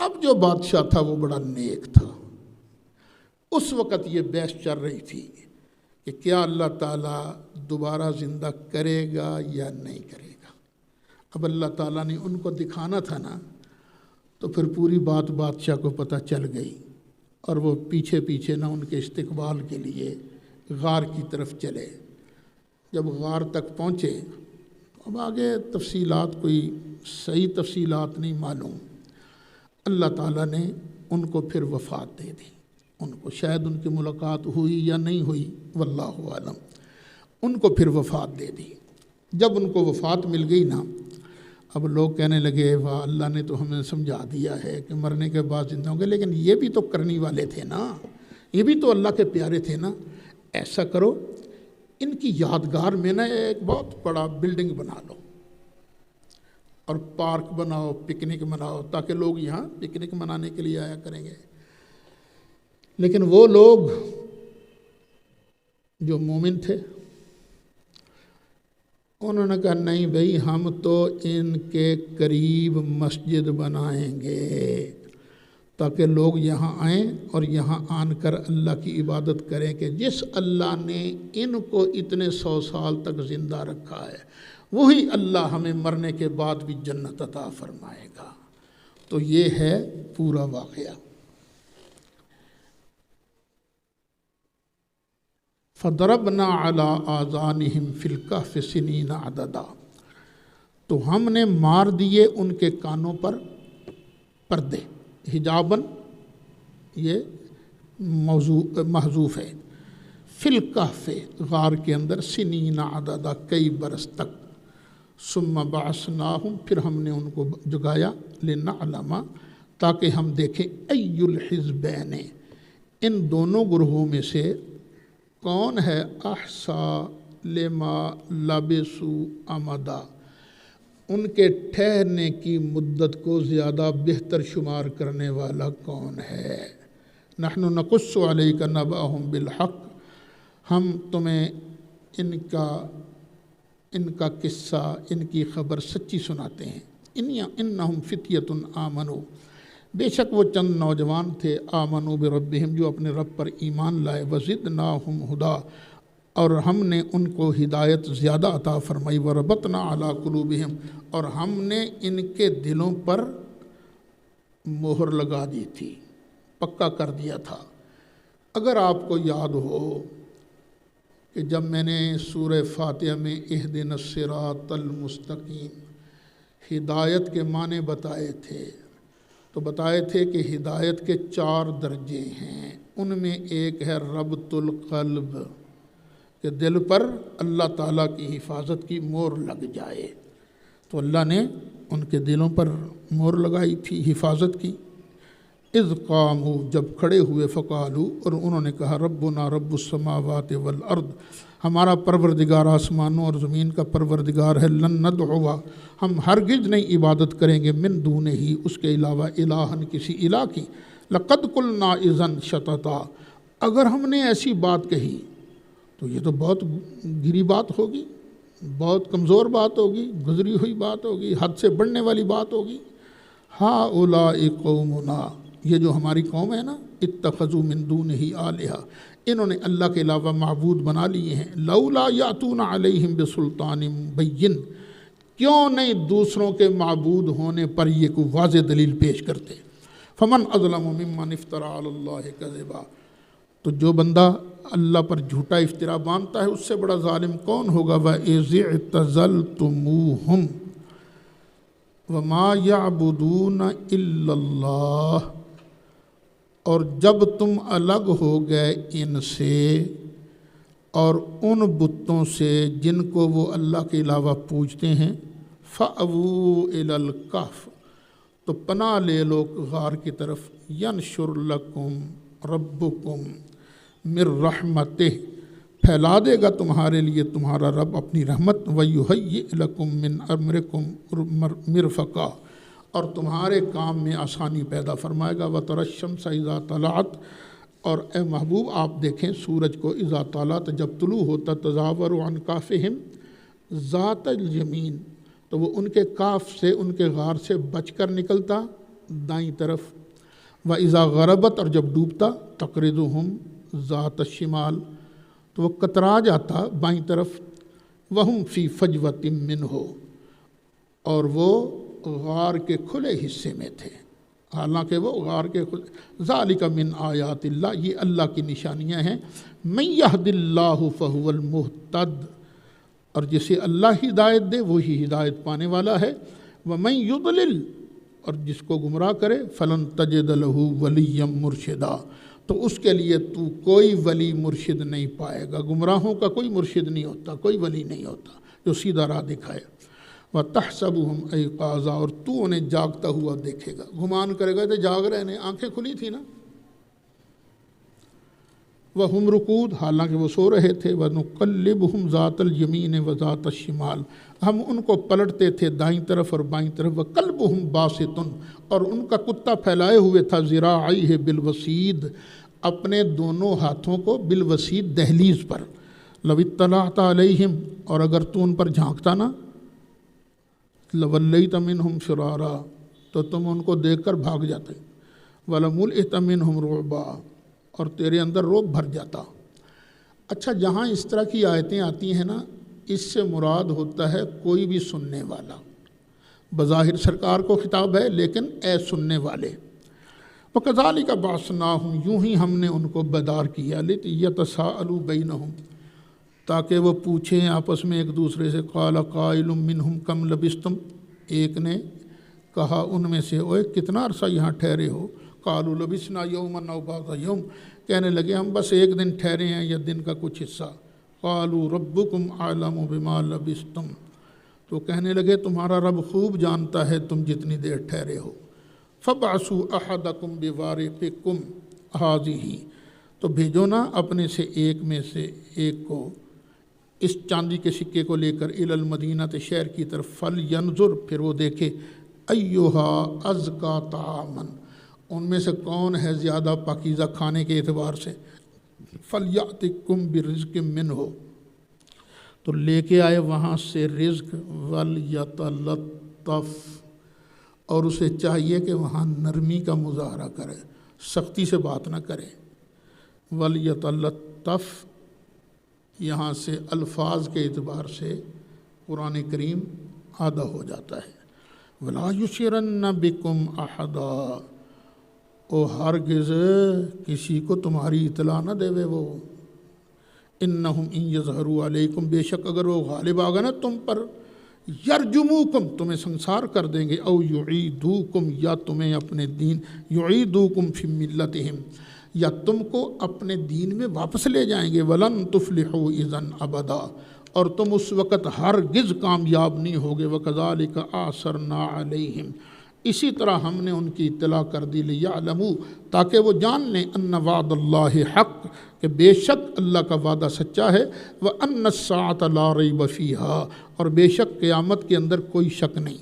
A: اب جو بادشاہ تھا وہ بڑا نیک تھا۔ اس وقت یہ بحث چل رہی تھی کہ کیا اللہ تعالیٰ دوبارہ زندہ کرے گا یا نہیں کرے گا۔ اب اللہ تعالیٰ نے ان کو دکھانا تھا نا، تو پھر پوری بات بادشاہ کو پتہ چل گئی، اور وہ پیچھے پیچھے نہ ان کے استقبال کے لیے غار کی طرف چلے۔ جب غار تک پہنچے، اب آگے تفصیلات کوئی صحیح تفصیلات نہیں معلوم، اللہ تعالیٰ نے ان کو پھر وفات دے دی۔ ان کو شاید ان کی ملاقات ہوئی یا نہیں ہوئی، واللہ عالم، ان کو پھر وفات دے دی۔ جب ان کو وفات مل گئی نا، اب لوگ کہنے لگے واہ اللہ نے تو ہمیں سمجھا دیا ہے کہ مرنے کے بعد زندہ ہوں گے، لیکن یہ بھی تو کرنے والے تھے نا، یہ بھی تو اللہ کے پیارے تھے نا۔ ایسا کرو ان کی یادگار میں نا ایک بہت بڑا بلڈنگ بنا لو، اور پارک بناؤ، پکنک مناؤ، تاکہ لوگ یہاں پکنک منانے کے لیے آیا کریں گے۔ لیکن وہ لوگ جو مومن تھے، انہوں نے کہا نہیں بھائی، ہم تو ان کے قریب مسجد بنائیں گے تاکہ لوگ یہاں آئیں اور یہاں آن کر اللہ کی عبادت کریں کہ جس اللہ نے ان کو اتنے 100 سال تک زندہ رکھا ہے، وہی اللہ ہمیں مرنے کے بعد بھی جنت عطا فرمائے گا۔ تو یہ ہے پورا واقعہ۔ فَضَرَبْنَا عَلَىٰ آذَانِهِمْ فِي الْكَهْفِ سِنِينَ عَدَدًا، تو ہم نے مار دیے ان کے کانوں پر پردے، حجابن یہ محذوف ہے، فی الکہف غار کے اندر، سنین عددا کئی برس تک، ثم بعثناہم پھر ہم نے ان کو جگایا، لنعلم تاکہ ہم دیکھیں ای الحزبین ان دونوں گروہوں میں سے کون ہے احصا لما لبثوا امدا ان کے ٹھہرنے کی مدت کو زیادہ بہتر شمار کرنے والا کون ہے۔ نحن نقص علیک نبأہم بالحق، ہم تمہیں ان کا قصہ، ان کی خبر سچی سناتے ہیں۔ انہم فتیۃ آمنوا، بے شک وہ چند نوجوان تھے، آمنوا بربہم جو اپنے رب پر ایمان لائے، وزدناہم ہدا اور ہم نے ان کو ہدایت زیادہ عطا فرمائی، وربطنا علی قلوبہم اور ہم نے ان کے دلوں پر مہر لگا دی تھی، پکا کر دیا تھا۔ اگر آپ کو یاد ہو کہ جب میں نے سورہ فاتحہ میں اہدنا الصراط المستقیم ہدایت کے معنی بتائے تھے، تو بتائے تھے کہ ہدایت کے 4 درجے ہیں، ان میں ایک ہے ربط القلب، کہ دل پر اللہ تعالیٰ کی حفاظت کی مہر لگ جائے۔ تو اللہ نے ان کے دلوں پر مہر لگائی تھی، حفاظت کی۔ اذ قاموا جب کھڑے ہوئے، فقالوا اور انہوں نے کہا، ربنا رب السماوات والارض ہمارا پروردگار آسمانوں اور زمین کا پروردگار ہے، لن ندعو ہم ہرگز نہیں عبادت کریں گے، من دونہ ہی اس کے علاوہ، الہن کسی الہ کی، لقد قلنا اذن شططا اگر ہم نے ایسی بات کہی تو یہ تو بہت گری بات ہوگی، بہت کمزور بات ہوگی، گزری ہوئی بات ہوگی، حد سے بڑھنے والی بات ہوگی۔ ہؤلاء قومنا یہ جو ہماری قوم ہے نا، اتخذوا من دونہ آلہہ، انہوں نے اللہ کے علاوہ معبود بنا لیے ہیں، لولا یاتون علیہم بسلطان بین، کیوں نہیں دوسروں کے معبود ہونے پر یہ کوئی واضح دلیل پیش کرتے۔ فمن اظلم ممن افترى علی اللہ کذبا، تو جو بندہ اللہ پر جھوٹا افترا باندھتا ہے اس سے بڑا ظالم کون ہوگا۔ وَإِذِ اعْتَزَلْتُمُوهُمْ وَمَا يَعْبُدُونَ إِلَّا اللَّهَ، اور جب تم الگ ہو گئے ان سے اور ان بتوں سے جن کو وہ اللہ کے علاوہ پوجتے ہیں، فَأَوُوا إِلَى الْكَهْفِ، تو پناہ لے لو غار کی طرف، يَنْشُرْ لَكُمْ رَبُّكُمْ مِنْ رَحْمَتِهِ، پھیلا دے گا تمہارے لیے تمہارا رب اپنی رحمت، وَيُهَيِّئْ لَكُمْ مِنْ أَمْرِكُمْ مِرْفَقًا، اور تمہارے کام میں آسانی پیدا فرمائے گا۔ وَتَرَى الشَّمْسَ إِذَا طَلَعَتْ، اور اے محبوب آپ دیکھیں سورج کو اذا طلعت، جب طلوع ہوتا، تزاور عن کافہم ذات الیمین، تو وہ ان کے کاف سے، ان کے غار سے بچ کر نکلتا دائیں طرف، وَإِذَا غَرَبَتْ، اور جب ڈوبتا، تَقْرِضُهُمْ ذات الشمال، تو وہ کترا جاتا بائیں طرف، وَهُمْ فِي فَجْوَةٍ مِّنْهُ، اور وہ غار کے کھلے حصے میں تھے، حالانکہ وہ غار کے ذالک من آیات اللہ، یہ اللہ کی نشانیاں ہیں، من یہد اللہ فہو المہتد، اور جسے اللہ ہدایت دے وہی ہدایت پانے والا ہے، ومن یضلل، اور جس کو گمراہ کرے، فلن تجد لہ ولیا مرشدا، تو اس کے لیے تو کوئی ولی مرشد نہیں پائے گا۔ گمراہوں کا کوئی مرشد نہیں ہوتا، کوئی ولی نہیں ہوتا جو سیدھا راہ دکھائے۔ وَتَحْسَبُهُمْ أَيْقَاظًا، اور تو انہیں جاگتا ہوا دیکھے گا، گمان کرے گا تو جاگ رہے ہیں، آنکھیں کھلی تھی نا۔ وَهُمْ رُقُودٌ، حالانکہ وہ سو رہے تھے۔ وَنُقَلِّبُهُمْ ذَاتَ الْيَمِينِ وَذَاتَ الشِّمَالِ، ہم ان کو پلٹتے تھے دائیں طرف اور بائیں طرف۔ وَقَلْبُهُمْ بَاسِطٌ، اور ان کا کتا پھیلائے ہوئے تھا، ذِرَاعَيْهِ بِالْوَسِيدِ، اپنے دونوں ہاتھوں کو، بالوسید دہلیز پر۔ لَوِ اطَّلَعْتَ عَلَيْهِمْ، اور اگر تو ان پر جھانکتا نا، لَوَلَّيْتَ مِنْهُمْ فِرَارًا، تو تم ان کو دیکھ کر بھاگ جاتے۔ وَلَمُلِئْتَ مِنْهُمْ رُعْبًا، اور تیرے اندر رعب بھر جاتا۔ اچھا، جہاں اس طرح کی آیتیں آتی ہیں نا، اس سے مراد ہوتا ہے کوئی بھی سننے والا، بظاہر سرکار کو خطاب ہے لیکن اے سننے والے۔ وَكَذَلِكَ بَعَثْنَاهُمْ، یوں ہی ہم نے ان کو بیدار کیا، لِيَتَسَاءَلُوا بَيْنَهُمْ، تاکہ وہ پوچھیں آپس میں ایک دوسرے سے۔ قَالَ قَائِلٌ مِّنْهُمْ كَمْ لَبِثْتُمْ، ایک نے کہا ان میں سے، اوے کتنا عرصہ یہاں ٹھہرے ہو۔ قَالُوا لَبِثْنَا يَوْمًا أَوْ بَعْضَ يَوْمٍ، کہنے لگے ہم بس ایک دن ٹھہرے ہیں یا دن کا کچھ حصہ۔ قَالُوا رَبُّكُمْ أَعْلَمُ بِمَا لَبِثْتُمْ، تو کہنے لگے تمہارا رب خوب جانتا ہے تم جتنی دیر ٹھہرے ہو۔ فَبْعَثُوا أَحَدَكُمْ بِوَارِقِكُمْ هَٰذِهِ، تو بھیجو نا اپنے سے ایک میں سے ایک کو، اس چاندی کے سکے کو لے کر، الی المدینہ، شہر کی طرف، فَلْيَنظُرْ، پھر وہ دیکھے، أَيُّهَا أَزْكَىٰ طَعَامًا، ان میں سے کون ہے زیادہ پاکیزہ کھانے کے اعتبار سے، فَلْيَأْتِكُمْ بِرِزْقٍ مِّنْهُ، تو لے کے آئے وہاں سے رزق، وَلْيَتَلَطَّفْ، اور اسے چاہیے کہ وہاں نرمی کا مظاہرہ کرے، سختی سے بات نہ کرے۔ وَلْيَتَلَطَّفْ، یہاں سے الفاظ کے اعتبار سے قرآن کریم آدھا ہو جاتا ہے۔ وَلَا يُشْعِرَنَّ بِكُمْ أَحَدًا، او ہرگز کسی کو تمہاری اطلاع نہ دے وہ۔ اِنَّهُمْ إِن يَظْهَرُوا عَلَيْكُمْ، بے شک اگر وہ غالب آ گئے نا تم پر، یرجموکم، تمہیں سنسار کر دیں گے، او یعیدوکم، یا تمہیں اپنے دین، یعیدوکم فی ملتہم، یا تم کو اپنے دین میں واپس لے جائیں گے، ولن تفلحوا اذن ابدا، اور تم اس وقت ہرگز کامیاب نہیں ہوگے۔ وکذالک اعثرنا علیہم، اسی طرح ہم نے ان کی اطلاع کر دی، لیعلموا، تاکہ وہ جان لیں، ان وعد اللہ حق، کہ بے شک اللہ کا وعدہ سچا ہے، وان الساعۃ لا ریب فیہا، اور بے شک قیامت کے اندر کوئی شک نہیں۔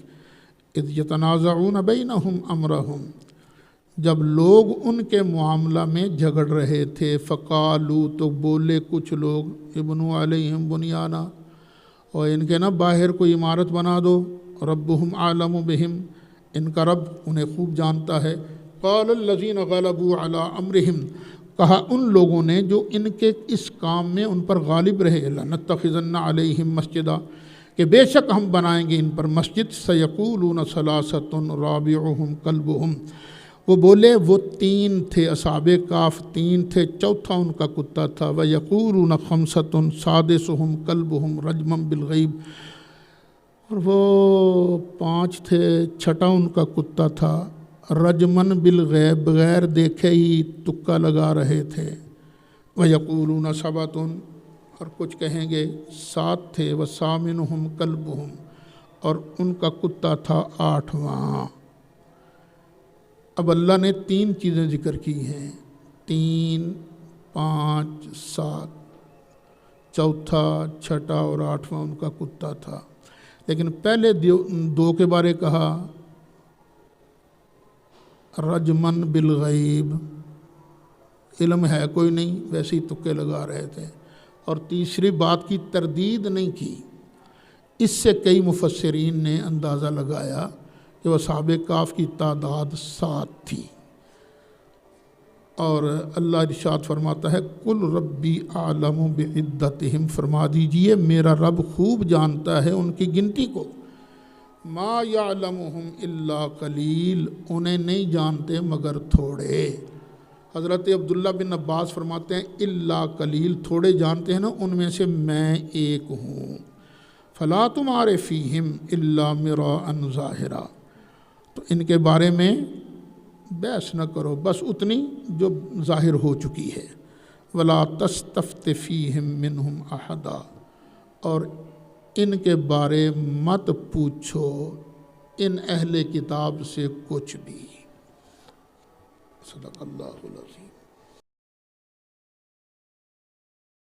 A: اذ یتنازعون بینہم امرہم، جب لوگ ان کے معاملہ میں جھگڑ رہے تھے، فقالو، تو بولے کچھ لوگ، ابنوا علیہم بنیانا، اور ان کے نا باہر کوئی عمارت بنا دو، ربہم اعلم بہم، ان کا رب انہیں خوب جانتا ہے، قال الذین غلبوا علی امرہم، کہا ان لوگوں نے جو ان کے اس کام میں ان پر غالب رہے، لنتخذن علیہم مسجدا، کہ بے شک ہم بنائیں گے ان پر مسجد، سیقولون ثلاثۃ رابعہم کلبہم، وہ بولے وہ 3 تھے، اصحاب کاف 3 تھے، چوتھا ان کا کتا تھا، ویقولون خمسۃ سادسہم کلبہم رجما بالغیب، اور وہ 5 تھے، چھٹا ان کا کتا تھا، رجمن بالغیب، بغیر دیکھے ہی تکا لگا رہے تھے، ویقولون سبعۃ، اور کچھ کہیں گے 7 تھے، وثامنہم کلبہم، اور ان کا کتا تھا 8واں۔ اب اللہ نے 3 چیزیں ذکر کی ہیں، 3، 5، 7، چوتھا، چھٹا اور 8واں ان کا کتا تھا، لیکن پہلے 2 کے بارے کہا رجمن بالغیب، علم ہے کوئی نہیں، ویسے ہی تکے لگا رہے تھے، اور تیسری بات کی تردید نہیں کی۔ اس سے کئی مفسرین نے اندازہ لگایا کہ وہ اصحاب کاف کی تعداد 7 تھی، اور اللہ ارشاد فرماتا ہے قل ربی اعلم بعدتہم، فرما دیجئے میرا رب خوب جانتا ہے ان کی گنتی کو، ما یعلمہم الا قلیل، انہیں نہیں جانتے مگر تھوڑے۔ حضرت عبداللہ بن عباس فرماتے ہیں الا قلیل، تھوڑے جانتے ہیں نا، ان میں سے میں ایک ہوں، فلا تمار فیہم الا مراء ظاہرا، تو ان کے بارے میں بحث نہ کرو، بس اتنی جو ظاہر ہو چکی ہے، ولا تستفت فیہم منہم احدا، اور ان کے بارے مت پوچھو ان اہل کتاب سے کچھ بھی۔ صدق اللہ العظیم۔